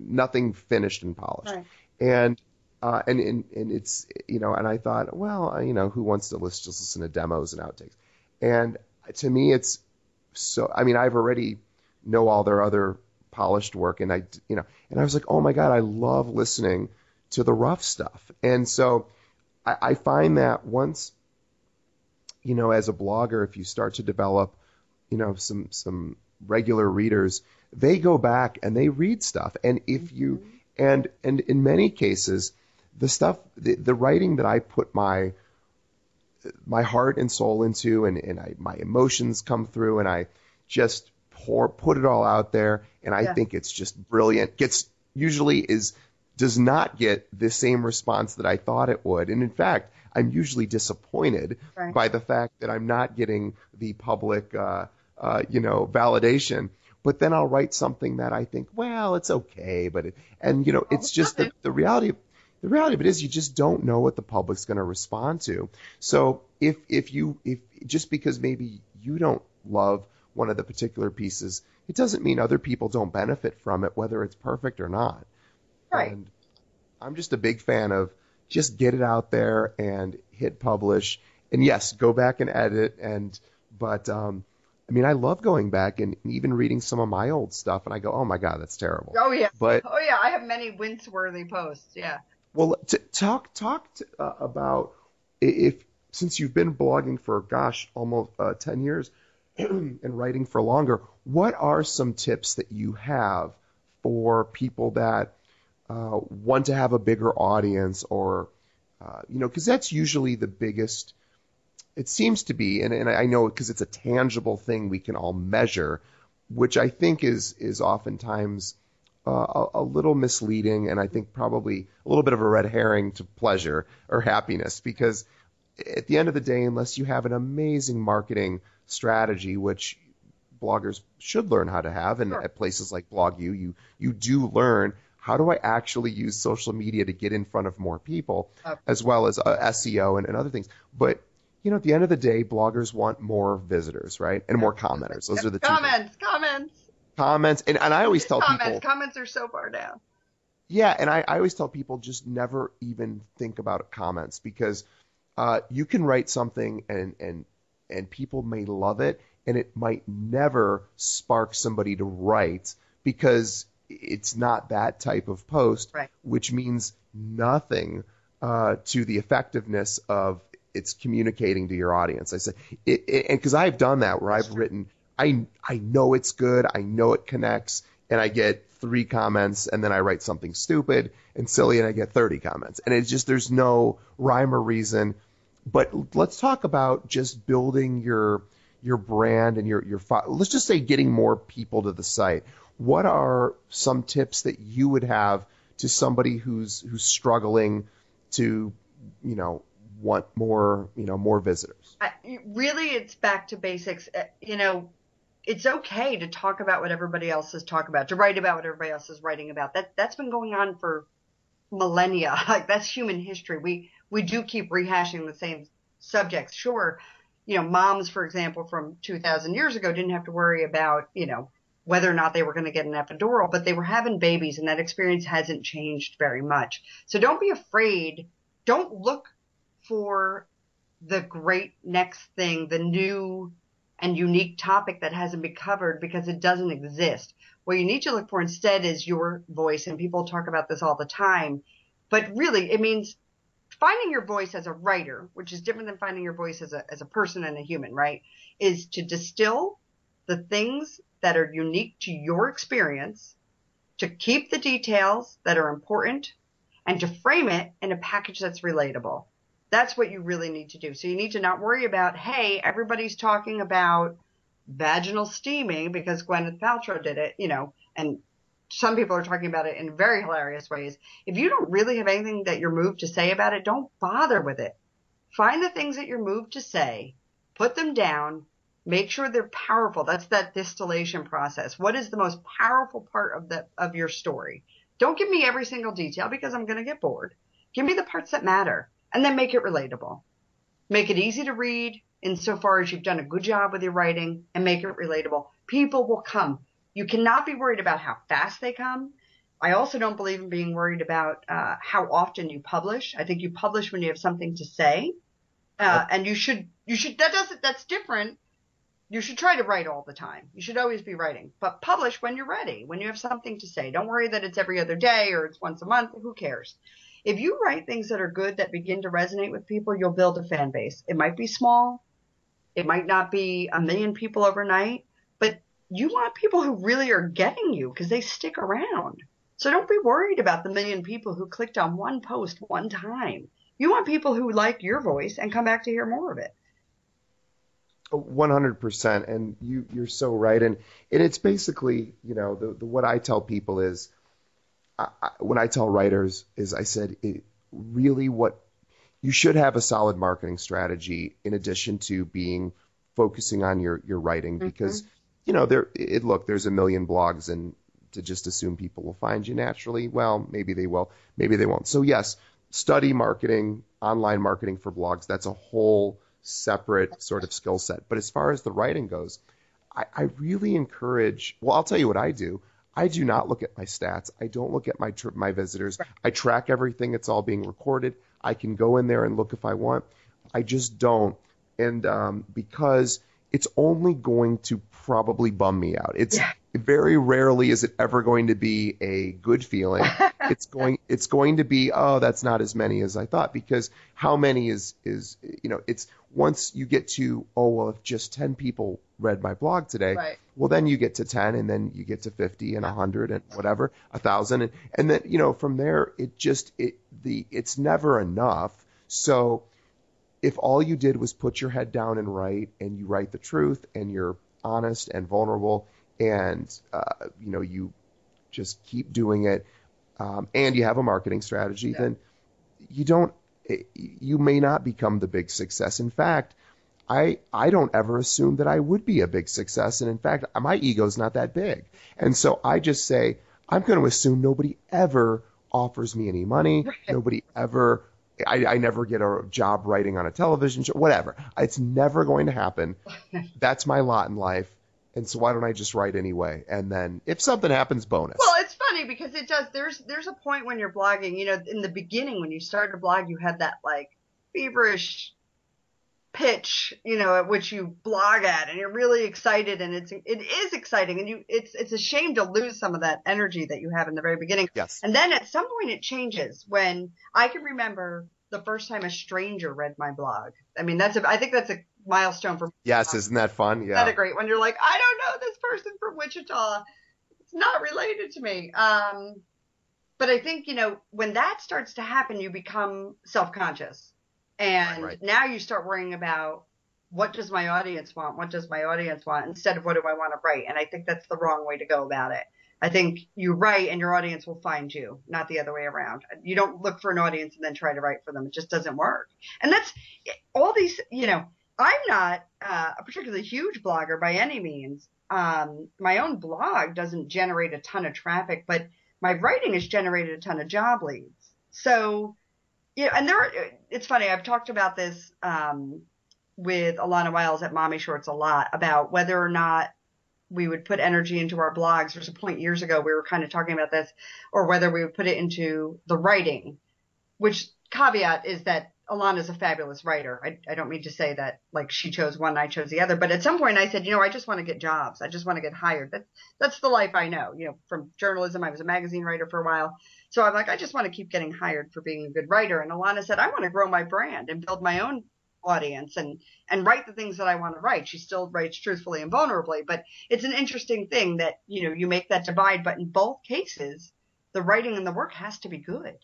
nothing finished and polished. Right. And it's, and I thought, well, who wants to just listen to demos and outtakes? And to me, it's so, I've already know all their other polished work, and I was like, oh my God, I love listening to the rough stuff. And so I find that once, as a blogger, if you start to develop, some regular readers, they go back and they read stuff. And if you, and in many cases, the writing that I put my heart and soul into, and my emotions come through, and I just put it all out there, and I think it's just brilliant. Does not get the same response that I thought it would. And in fact, I'm usually disappointed by the fact that I'm not getting the public, validation. But then I'll write something that I think, well, it's okay. It's just the reality. The reality of it is you just don't know what the public's going to respond to. So if just because maybe you don't love one of the particular pieces, it doesn't mean other people don't benefit from it, whether it's perfect or not. Right. And I'm just a big fan of just get it out there and hit publish. And yes, go back and edit. But I love going back and even reading some of my old stuff, and I go, oh my God, that's terrible. Oh yeah. I have many wince-worthy posts. Yeah. Well, talk about since you've been blogging for almost 10 years and writing for longer, what are some tips that you have for people that want to have a bigger audience, or because that's usually the biggest. It seems to be, and I know because it's a tangible thing we can all measure, which I think is oftentimes a little misleading, and I think probably a little bit of a red herring to pleasure or happiness, because at the end of the day, unless you have an amazing marketing strategy, which bloggers should learn how to have, and at places like BlogU, you do learn how do I actually use social media to get in front of more people, as well as SEO and other things. But at the end of the day, bloggers want more visitors, right, and more commenters. Those are the two comments. And I always tell people comments are so far down. Yeah, and I always tell people just never even think about comments, because you can write something and people may love it, and it might never spark somebody to write because it's not that type of post, which means nothing to the effectiveness of it's communicating to your audience. I said, and because I've done that where I've written, I know it's good, I know it connects, and I get 3 comments, and then I write something stupid and silly, and I get 30 comments, and it's just there's no rhyme or reason. But let's talk about just building your brand and your let's just say getting more people to the site. What are some tips that you would have to somebody who's struggling to want more visitors? Really, it's back to basics. It's okay to talk about what everybody else is talking about, to write about what everybody else is writing about. That's been going on for millennia. Like, that's human history. We do keep rehashing the same subjects. Sure, moms, for example, from 2,000 years ago didn't have to worry about, whether or not they were going to get an epidural, but they were having babies, and that experience hasn't changed very much. So don't be afraid. Don't look for the great next thing, the new and unique topic that hasn't been covered, because it doesn't exist. What you need to look for instead is your voice, and people talk about this all the time, but really it means finding your voice as a writer, which is different than finding your voice as a person and a human, right? Is to distill the things that are unique to your experience, to keep the details that are important, and to frame it in a package that's relatable. That's what you really need to do. So you need to not worry about, hey, everybody's talking about vaginal steaming because Gwyneth Paltrow did it, and some people are talking about it in very hilarious ways. If you don't really have anything that you're moved to say about it, don't bother with it. Find the things that you're moved to say, put them down, make sure they're powerful. That's that distillation process. What is the most powerful part of your story? Don't give me every single detail because I'm going to get bored. Give me the parts that matter, and then make it relatable. Make it easy to read insofar as you've done a good job with your writing, and make it relatable. People will come. You cannot be worried about how fast they come. I also don't believe in being worried about how often you publish. I think you publish when you have something to say. And you should, that's different. You should try to write all the time. You should always be writing, but publish when you're ready, when you have something to say. Don't worry that it's every other day or it's once a month. Who cares? If you write things that are good, that begin to resonate with people, you'll build a fan base. It might be small, It might not be 1 million people overnight, but you want people who really are getting you because they stick around. So don't be worried about the 1 million people who clicked on one post one time. You want people who like your voice and come back to hear more of it. 100%. And you're so right. And it's basically, what I tell people is, when I tell writers is I said, really what you should have a solid marketing strategy in addition to focusing on your writing, because, there's 1 million blogs, and to just assume people will find you naturally, well, maybe they will, maybe they won't. So yes, study marketing, online marketing for blogs. That's a whole separate sort of skill set. But as far as the writing goes, I really encourage, well, I'll tell you what I do. I do not look at my stats. I don't look at my visitors. I track everything. It's all being recorded. I can go in there and look if I want. I just don't. And because it's only going to probably bum me out. It's very rarely is it ever going to be a good feeling. It's going to be, oh, that's not as many as I thought, because how many is it's once you get to, oh, well, if just 10 people read my blog today, well, then you get to 10, and then you get to 50 and 100 and whatever, 1,000. And then, from there, it's never enough. So if all you did was put your head down and write, and you write the truth, and you're honest and vulnerable, and, you just keep doing it, and you have a marketing strategy, then you may not become the big success. In fact, I don't ever assume that I would be a big success. And in fact, my ego's not that big. And so I just say, I'm going to assume nobody ever offers me any money. Nobody ever, I never get a job writing on a television show, whatever. It's never going to happen. That's my lot in life. And so why don't I just write anyway? And then if something happens, bonus. Well, it's funny because it does. There's a point when you're blogging, in the beginning, when you started a blog, you had that like feverish pitch, at which you blog at, and you're really excited, and it is exciting, and it's a shame to lose some of that energy that you have in the very beginning. Yes. And then at some point it changes. When I can remember the first time a stranger read my blog. I mean, I think that's a milestone for me. Yes, isn't that fun? Yeah. That's a great one. You're like, I don't know this person from Wichita. It's not related to me. But I think, when that starts to happen, you become self-conscious. And now you start worrying about, what does my audience want? What does my audience want? Instead of what do I want to write? And I think that's the wrong way to go about it. I think you write and your audience will find you, not the other way around. You don't look for an audience and then try to write for them. It just doesn't work. And that's all these, I'm not a particularly huge blogger by any means. My own blog doesn't generate a ton of traffic, but my writing has generated a ton of job leads. So, and it's funny. I've talked about this with Alana Wiles at Mommy Shorts a lot, about whether or not we would put energy into our blogs. There's a point years ago we were kind of talking about this, or whether we would put it into the writing, which caveat is that Alana's a fabulous writer. I don't mean to say that like she chose one, I chose the other, but at some point I said, I just want to get jobs. I just want to get hired. That's the life I know, from journalism. I was a magazine writer for a while. So I'm like, I just want to keep getting hired for being a good writer. And Alana said, I want to grow my brand and build my own audience and write the things that I want to write. She still writes truthfully and vulnerably, but it's an interesting thing that, you make that divide, but in both cases, the writing and the work has to be good.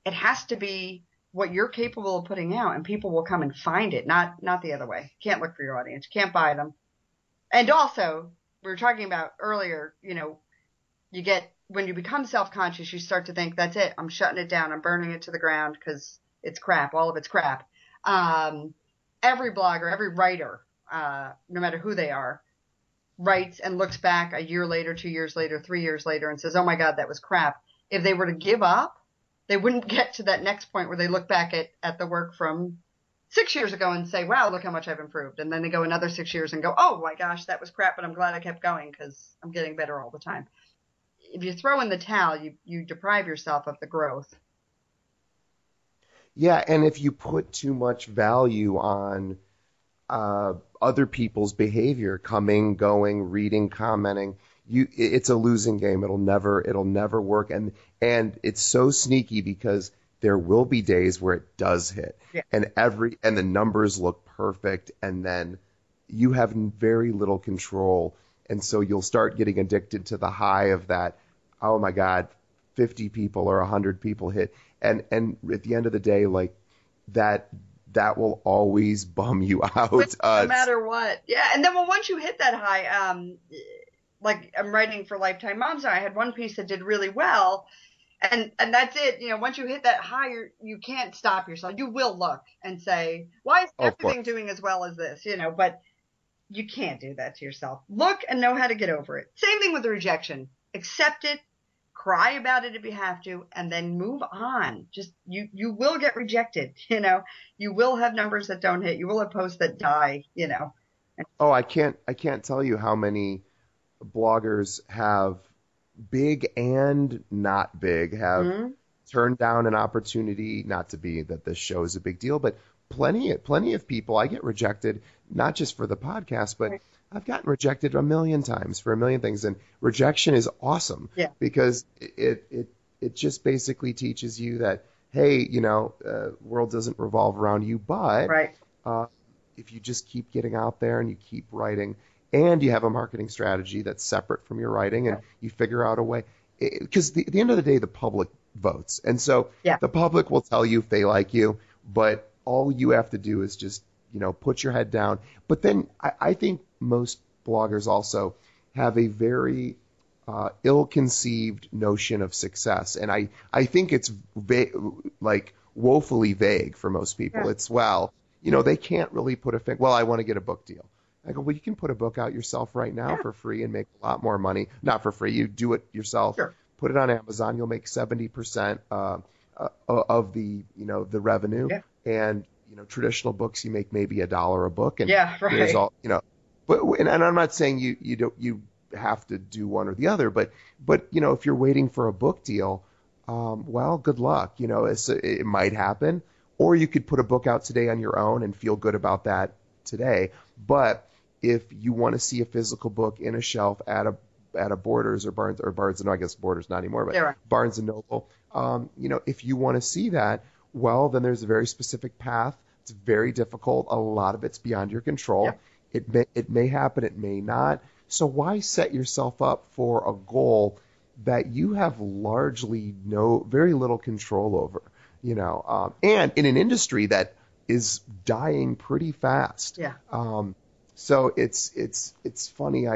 It has to be what you're capable of putting out, and people will come and find it, not the other way. You can't look for your audience. You can't buy them. And also, we were talking about earlier, when you become self-conscious, you start to think, that's it. I'm shutting it down. I'm burning it to the ground because it's crap. All of it's crap. Every blogger, every writer, no matter who they are, writes and looks back a year later, 2 years later, 3 years later, and says, oh my God, that was crap. If they were to give up, they wouldn't get to that next point where they look back at the work from 6 years ago and say, wow, look how much I've improved. And then they go another 6 years and go, oh my gosh, that was crap, but I'm glad I kept going because I'm getting better all the time. If you throw in the towel, you deprive yourself of the growth. Yeah, and if you put too much value on other people's behavior, coming, going, reading, commenting, it's a losing game. It'll never work. And it's so sneaky because there will be days where it does hit, Yeah. and the numbers look perfect, and then you have very little control, and so you'll start getting addicted to the high of that. Oh my God, 50 people or 100 people hit, and at the end of the day, like that will always bum you out. No matter what. Yeah. And then once you hit that high, like I'm writing for Lifetime Moms, and I had one piece that did really well. And that's it. Once you hit that high, you can't stop yourself. You will look and say, why is everything doing as well as this? But you can't do that to yourself. Look and know how to get over it. Same thing with the rejection. Accept it, cry about it if you have to, and then move on. Just, you will get rejected. You will have numbers that don't hit. You will have posts that die, Oh, I can't tell you how many bloggers have big and not big have turned down an opportunity. Not to be that this show is a big deal, but plenty of people. I get rejected not just for the podcast, but I've gotten rejected a million times for a million things, and rejection is awesome because it just basically teaches you that, hey, world doesn't revolve around you, but if you just keep getting out there and you keep writing, and you have a marketing strategy that's separate from your writing, and you figure out a way, because at the end of the day, the public votes. And so the public will tell you if they like you, but all you have to do is just, put your head down. But then I think most bloggers also have a very ill-conceived notion of success. And I think it's woefully vague for most people. It's, they can't really put a thing, I want to get a book deal. I go, well, you can put a book out yourself right now for free and make a lot more money. Not for free. You do it yourself. Sure. Put it on Amazon. You'll make 70% of the, the revenue. Yeah. And, traditional books, you make maybe $1 a book. And there's all, and I'm not saying you have to do one or the other, but if you're waiting for a book deal, good luck. It might happen. Or you could put a book out today on your own and feel good about that today. But if you want to see a physical book in a shelf at a Borders or Barnes, no, I guess Borders not anymore, but Barnes and Noble, if you want to see that, then there's a very specific path. It's very difficult. A lot of it's beyond your control. Yeah. It may happen. It may not. So why set yourself up for a goal that you have largely very little control over, and in an industry that is dying pretty fast. Yeah. So it's funny.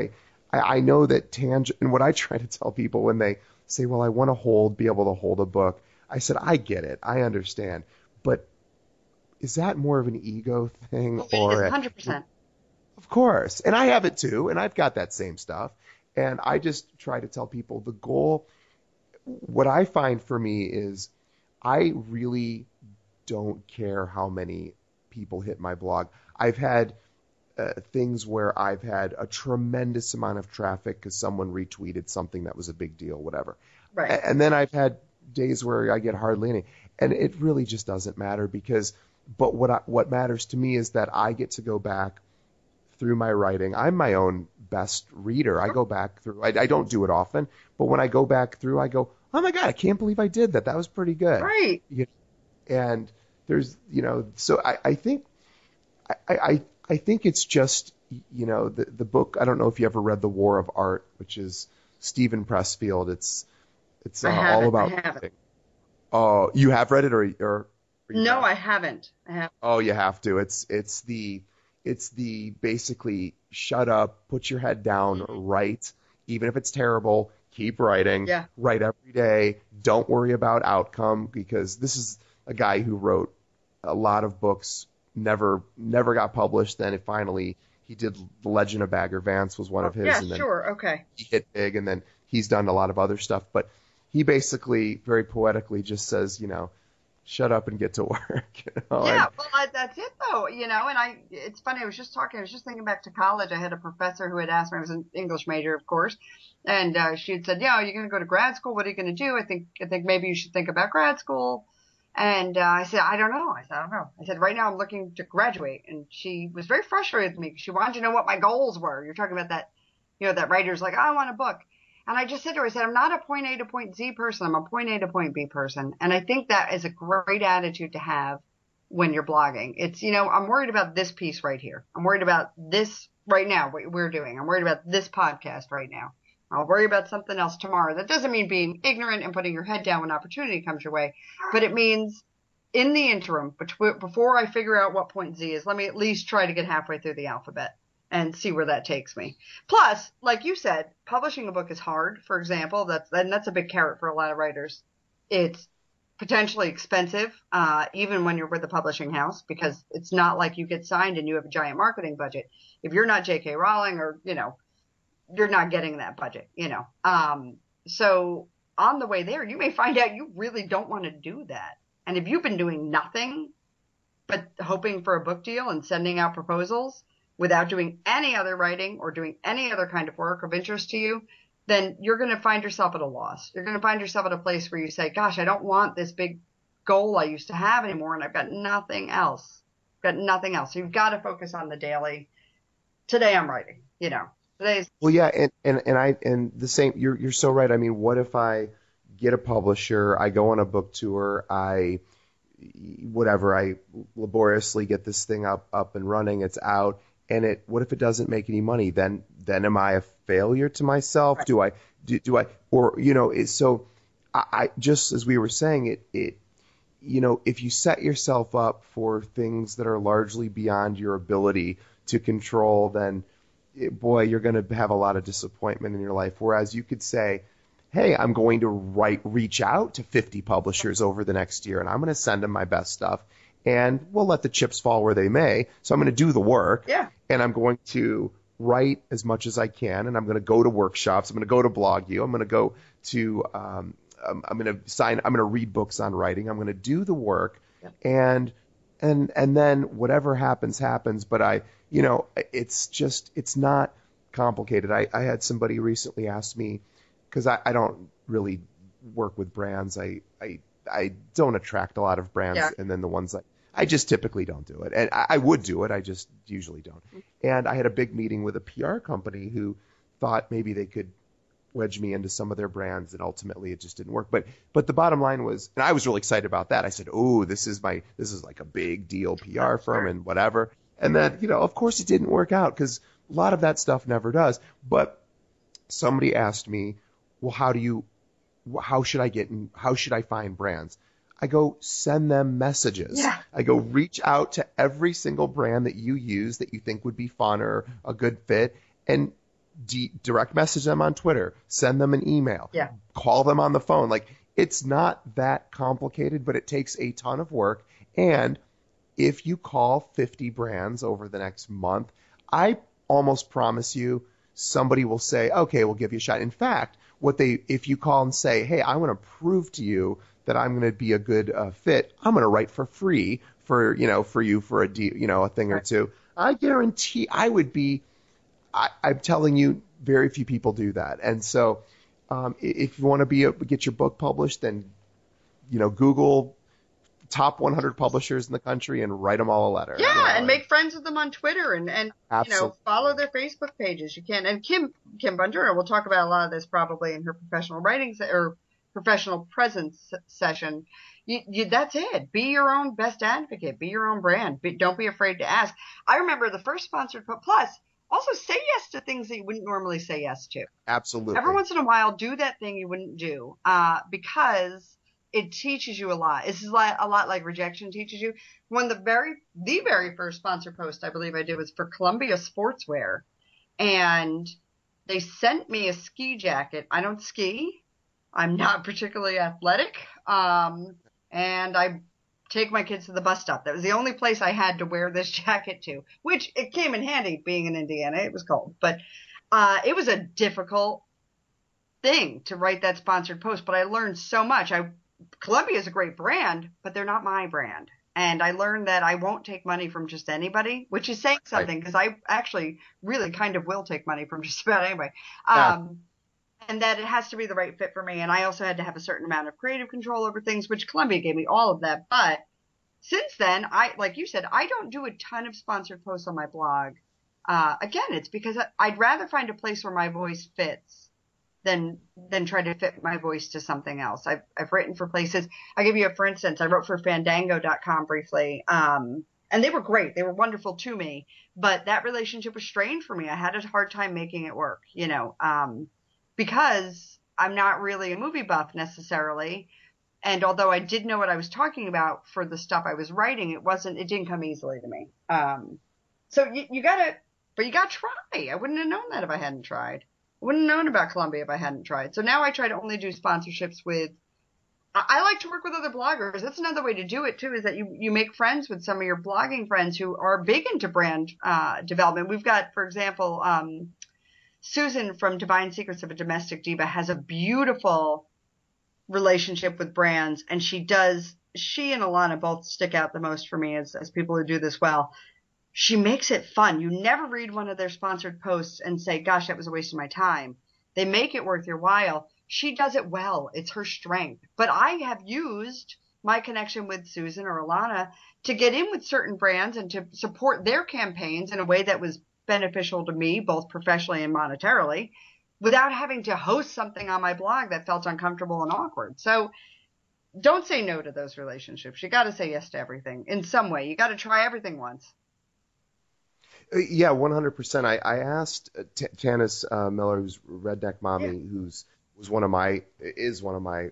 I know that and what I try to tell people when they say, I want to be able to hold a book. I said, I get it. I understand. But is that more of an ego thing? Or 100%. Of course. And I have it too. And I've got that same stuff. And I just try to tell people the goal. What I find for me is I really don't care how many people hit my blog. I've had things where I've had a tremendous amount of traffic because someone retweeted something that was a big deal, whatever. Right. And then I've had days where I get hardly any. And it really just doesn't matter but what matters to me is that I get to go back through my writing. I'm my own best reader. I go back through. I don't do it often, but when I go back through, I go, oh my God, I can't believe I did that. That was pretty good. Right. And there's, so I think it's just, the book. I don't know if you ever read The War of Art, which is Stephen Pressfield. It's all about. I haven't. Oh, you have read it, or no, I haven't. Oh, you have to. It's the basically shut up, put your head down, write, even if it's terrible, keep writing, write every day. Don't worry about outcome, because this is a guy who wrote a lot of books, never got published. Then he did The Legend of Bagger Vance was one of his. Yeah, and then sure. Okay. He hit big, and then he's done a lot of other stuff. But he basically very poetically just says, shut up and get to work. Yeah, that's it though, and it's funny, I was just thinking back to college. I had a professor who had asked me, I was an English major, of course, and she had said, you're going to go to grad school. What are you going to do? I think maybe you should think about grad school. And I said, I don't know. I said, right now I'm looking to graduate. And she was very frustrated with me because she wanted to know what my goals were. You're talking about that, that writer's like, I want a book. And I just said to her, I said, I'm not a point A to point Z person. I'm a point A to point B person. And I think that is a great attitude to have when you're blogging. It's, I'm worried about this piece right here. I'm worried about this right now, what we're doing. I'm worried about this podcast right now. I'll worry about something else tomorrow. That doesn't mean being ignorant and putting your head down when opportunity comes your way, but it means in the interim, before I figure out what point Z is, let me at least try to get halfway through the alphabet and see where that takes me. Plus, like you said, publishing a book is hard. For example, that's a big carrot for a lot of writers. It's potentially expensive, even when you're with a publishing house, because it's not like you get signed and you have a giant marketing budget. If you're not J.K. Rowling or, you're not getting that budget, So on the way there, you may find out you really don't want to do that. And if you've been doing nothing but hoping for a book deal and sending out proposals without doing any other writing or doing any other kind of work of interest to you, then you're going to find yourself at a loss. You're going to find yourself at a place where you say, gosh, I don't want this big goal I used to have anymore, and I've got nothing else. So you've got to focus on the daily. Today I'm writing, Today's. Well, yeah, and the same. You're so right. I mean, what if I get a publisher, I go on a book tour, I laboriously get this thing up and running, it's out, and what if it doesn't make any money? Then am I a failure to myself? Right. Do I so I just, as we were saying, it if you set yourself up for things that are largely beyond your ability to control, then you're going to have a lot of disappointment in your life. Whereas you could say, hey, I'm going to reach out to 50 publishers over the next year, and I'm going to send them my best stuff, and we'll let the chips fall where they may. So I'm going to do the work, and I'm going to write as much as I can, and I'm going to go to workshops. I'm going to go to BlogU. I'm going to go to I'm going to read books on writing. I'm going to do the work, and then whatever happens. But it's not complicated. I had somebody recently ask me, because I don't really work with brands. I don't attract a lot of brands, and then the ones I just typically don't do it. And I would do it, I just usually don't. And I had a big meeting with a PR company who thought maybe they could wedge me into some of their brands, and ultimately it just didn't work. But the bottom line was, and I was really excited about that. I said, oh, this is like a big deal PR firm and whatever. And then, of course it didn't work out, because a lot of that stuff never does. But somebody asked me, well, how should I find brands? I go, send them messages. Yeah. I go, reach out to every single brand that you use that you think would be fun or a good fit, and direct message them on Twitter, send them an email, call them on the phone. Like, it's not that complicated, but it takes a ton of work. And if you call 50 brands over the next month, I almost promise you somebody will say, okay, we'll give you a shot. In fact, if you call and say, hey, I want to prove to you that I'm going to be a good fit, I'm going to write for free for you for a deal, a thing or two. I guarantee I'm telling you, very few people do that. And so if you want to get your book published, then Google top 100 publishers in the country and write them all a letter. Yeah, and make friends with them on Twitter and follow their Facebook pages. You can. And Kim Bondura will talk about a lot of this probably in her professional writing or professional presence session. That's it. Be your own best advocate. Be your own brand. Don't be afraid to ask. I remember the first sponsored book. Plus, also say yes to things that you wouldn't normally say yes to. Absolutely. Every once in a while, do that thing you wouldn't do because it teaches you a lot. It's a lot like rejection teaches you. The very first sponsored post I believe I did was for Columbia Sportswear, and they sent me a ski jacket. I don't ski. I'm not particularly athletic. And I take my kids to the bus stop. That was the only place I had to wear this jacket to, which it came in handy being in Indiana. It was cold, but it was a difficult thing to write that sponsored post, but I learned so much. Columbia is a great brand, but they're not my brand. And I learned that I won't take money from just anybody, which is saying something, because I actually really kind of will take money from just about anybody. And that it has to be the right fit for me. And I also had to have a certain amount of creative control over things, which Columbia gave me all of that. But since then, like you said, I don't do a ton of sponsored posts on my blog. Again, it's because I'd rather find a place where my voice fits than try to fit my voice to something else. I've written for places. I'll give you for instance, I wrote for Fandango.com briefly. And they were great. They were wonderful to me, but that relationship was strained for me. I had a hard time making it work, because I'm not really a movie buff necessarily. And although I did know what I was talking about for the stuff I was writing, it didn't come easily to me. So you gotta try. I wouldn't have known that if I hadn't tried. I wouldn't have known about Columbia if I hadn't tried. So now I try to only do sponsorships with, I like to work with other bloggers. That's another way to do it too, is that you make friends with some of your blogging friends who are big into brand development. We've got, for example, Susan from Divine Secrets of a Domestic Diva has a beautiful relationship with brands, and she and Alana both stick out the most for me as people who do this well. She makes it fun. You never read one of their sponsored posts and say, gosh, that was a waste of my time. They make it worth your while. She does it well. It's her strength. But I have used my connection with Susan or Alana to get in with certain brands and to support their campaigns in a way that was beneficial to me, both professionally and monetarily, without having to host something on my blog that felt uncomfortable and awkward. So don't say no to those relationships. You got to say yes to everything in some way. You got to try everything once. Yeah, 100%. I asked Tanis Miller, who's Redneck Mommy, is one of my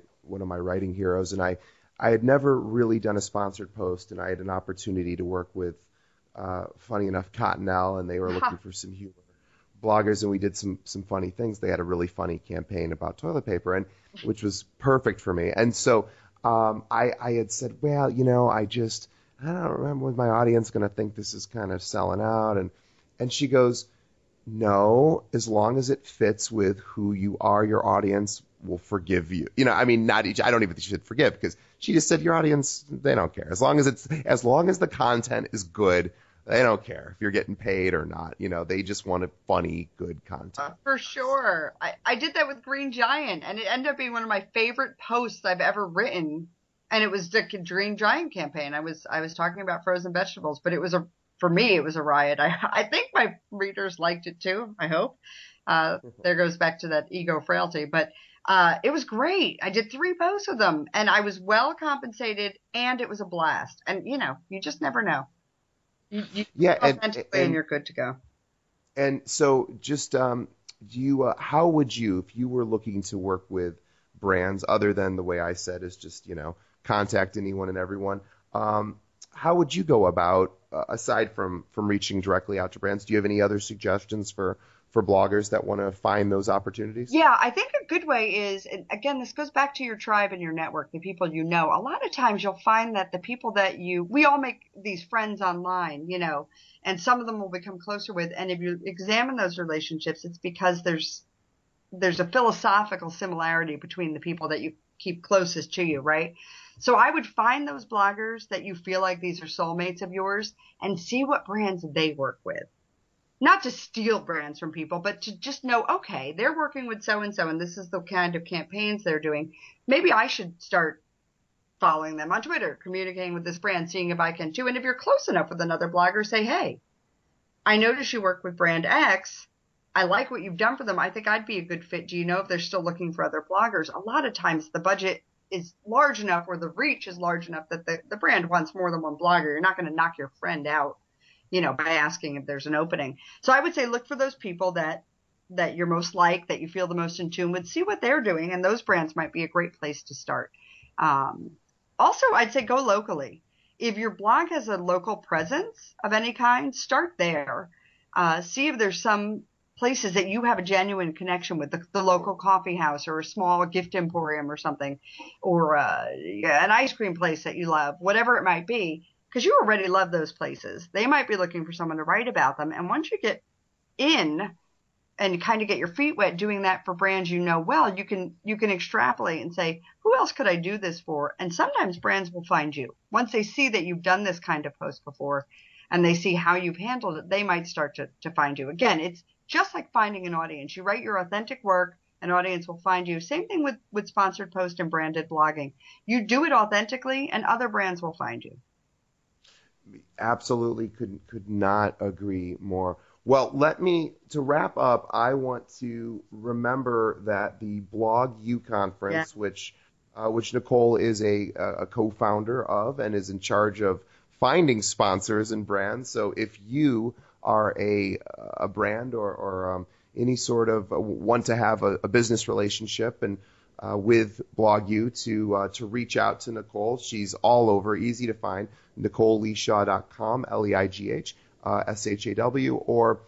writing heroes, and I had never really done a sponsored post, and I had an opportunity to work with, funny enough, Cottonelle, and they were looking for some humor bloggers, and we did some funny things. They had a really funny campaign about toilet paper, and which was perfect for me. And so I had said, well, I don't remember what my audience going to think this is kind of selling out. And she goes, no, as long as it fits with who you are, your audience will forgive you. I don't even think she should forgive, because she just said your audience, they don't care. As long as the content is good, they don't care if you're getting paid or not. They just want a funny, good content. For sure. I did that with Green Giant, and it ended up being one of my favorite posts I've ever written. And it was the Green Giant campaign. I was talking about frozen vegetables, but for me, it was a riot. I think my readers liked it too. I hope. There goes back to that ego frailty, but it was great. I did 3 posts with them, and I was well compensated, and it was a blast. And you just never know. You and you're good to go. And so, just how would you, if you were looking to work with brands other than the way I said is just contact anyone and everyone, how would you go about, aside from reaching directly out to brands? Do you have any other suggestions for bloggers that want to find those opportunities? Yeah, I think a good way is, and again, this goes back to your tribe and your network, the people you know. A lot of times you'll find that the people that we all make these friends online, and some of them will become closer with. And if you examine those relationships, it's because there's a philosophical similarity between the people that you keep closest to you, right? So I would find those bloggers that you feel like these are soulmates of yours and see what brands they work with. Not to steal brands from people, but to just know, okay, they're working with so-and-so, and this is the kind of campaigns they're doing. Maybe I should start following them on Twitter, communicating with this brand, seeing if I can too. And if you're close enough with another blogger, say, hey, I noticed you work with brand X. I like what you've done for them. I think I'd be a good fit. Do you know if they're still looking for other bloggers? A lot of times the budget is large enough, or the reach is large enough, that the brand wants more than one blogger. You're not going to knock your friend out, by asking if there's an opening. So I would say look for those people that you're most like, that you feel the most in tune with, see what they're doing, and those brands might be a great place to start. Also, I'd say go locally. If your blog has a local presence of any kind, start there. See if there's some places that you have a genuine connection with, the local coffee house or a small gift emporium or something, or an ice cream place that you love, whatever it might be, because you already love those places. They might be looking for someone to write about them. And once you get in and kind of get your feet wet doing that for brands well, you can extrapolate and say, who else could I do this for? And sometimes brands will find you. Once they see that you've done this kind of post before and they see how you've handled it, they might start to find you. Again, it's just like finding an audience. You write your authentic work, an audience will find you. Same thing with sponsored post and branded blogging. You do it authentically and other brands will find you. Absolutely could not agree more. Well, to wrap up, I want to remember that the BlogU conference, which Nicole is a co-founder of and is in charge of finding sponsors and brands. So if you are a brand or any sort of want to have a business relationship and with BlogU to reach out to Nicole. She's all over, easy to find, NicoleLeighaw.com, LeighaShaw, or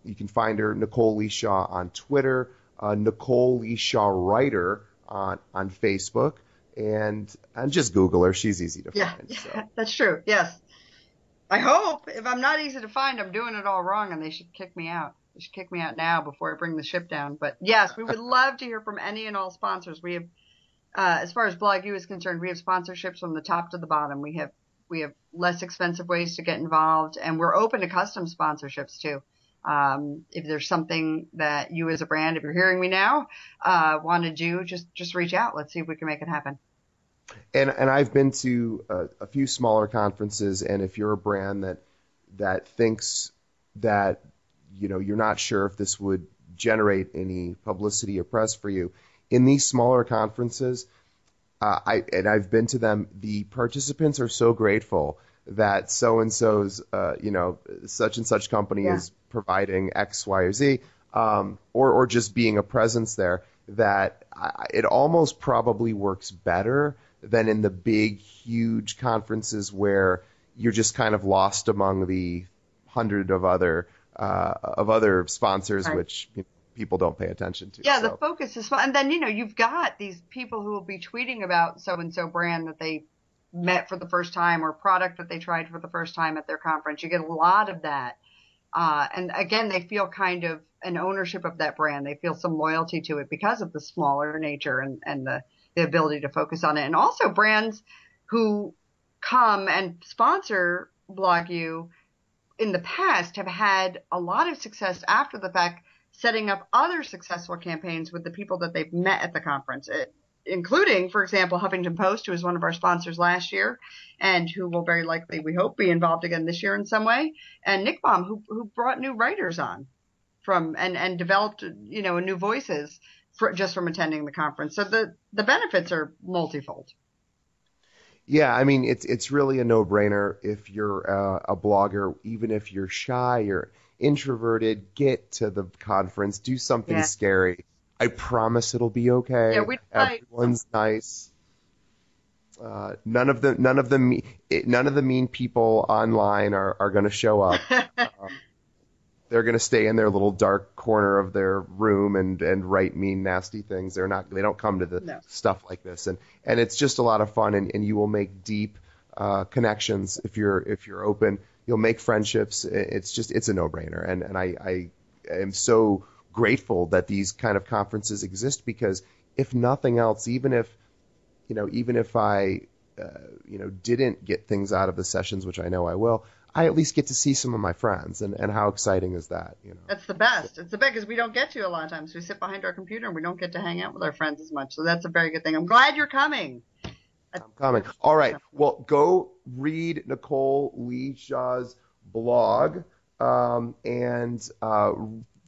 you can find her, Nicole Leighaw, on Twitter, Nicole Leighaw Writer on Facebook, and just Google her. She's easy to find. Yeah, so. That's true. Yes. I hope. If I'm not easy to find, I'm doing it all wrong, and they should kick me out. They should kick me out now before I bring the ship down. But yes, we would love to hear from any and all sponsors. We have, as far as BlogU is concerned, we have sponsorships from the top to the bottom. We have less expensive ways to get involved, and we're open to custom sponsorships too. If there's something that you as a brand, if you're hearing me now, want to do, just reach out. Let's see if we can make it happen. And I've been to a few smaller conferences, and if you're a brand that thinks that you're not sure if this would generate any publicity or press for you, in these smaller conferences, I've been to them, the participants are so grateful that so-and-so's, such and such company is providing X, Y, or Z, or just being a presence there, that it almost probably works better than in the big, huge conferences where you're just kind of lost among the hundred of other sponsors, right, which people don't pay attention to. Yeah, so the focus is fun. And then, you've got these people who will be tweeting about so-and-so brand that they met for the first time or product that they tried for the first time at their conference. You get a lot of that. And again, they feel kind of an ownership of that brand. They feel some loyalty to it because of the smaller nature and the ability to focus on it. And also brands who come and sponsor BlogU in the past have had a lot of success after the fact, setting up other successful campaigns with the people that they've met at the conference, including, for example, Huffington Post, who was one of our sponsors last year and who will very likely, we hope, be involved again this year in some way, and Nick Baum, who brought new writers on and developed, new voices just from attending the conference. So the benefits are multifold. Yeah, I mean, it's really a no-brainer if you're a blogger, even if you're shy or introverted, get to the conference, do something scary. I promise it'll be okay. Yeah, everyone's nice. None of the mean people online are going to show up. They're going to stay in their little dark corner of their room and write mean, nasty things. They don't come to the stuff like this. And it's just a lot of fun, and you will make deep connections if you're open. You'll make friendships. It's a no-brainer. And I am so grateful that these kind of conferences exist, because if nothing else, even if I didn't get things out of the sessions, which I know I will, I at least get to see some of my friends, and how exciting is that? That's the best. It's the best because we don't get to a lot of times. We sit behind our computer and we don't get to hang out with our friends as much. So that's a very good thing. I'm glad you're coming. I'm coming. All right. Well, go read Nicole Leighaw's blog and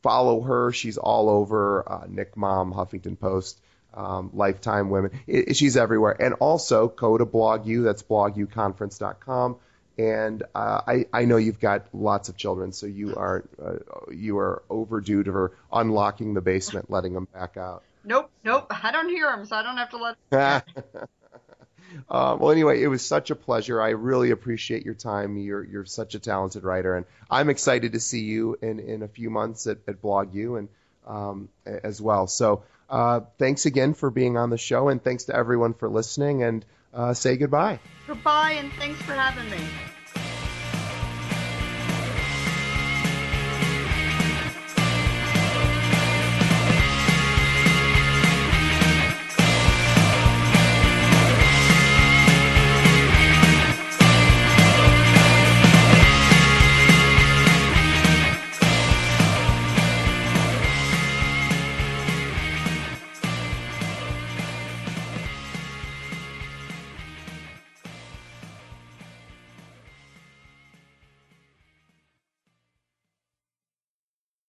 follow her. She's all over Nick Mom, Huffington Post, Lifetime Women. She's everywhere. And also go to BlogU. That's bloguconference.com. And I know you've got lots of children, so you are overdue to unlocking the basement, letting them back out. Nope. I don't hear them, so I don't have to let them. Well, anyway, it was such a pleasure. I really appreciate your time. You're such a talented writer, and I'm excited to see you in a few months at BlogU and as well. So thanks again for being on the show, and thanks to everyone for listening, and say goodbye. Goodbye, and thanks for having me.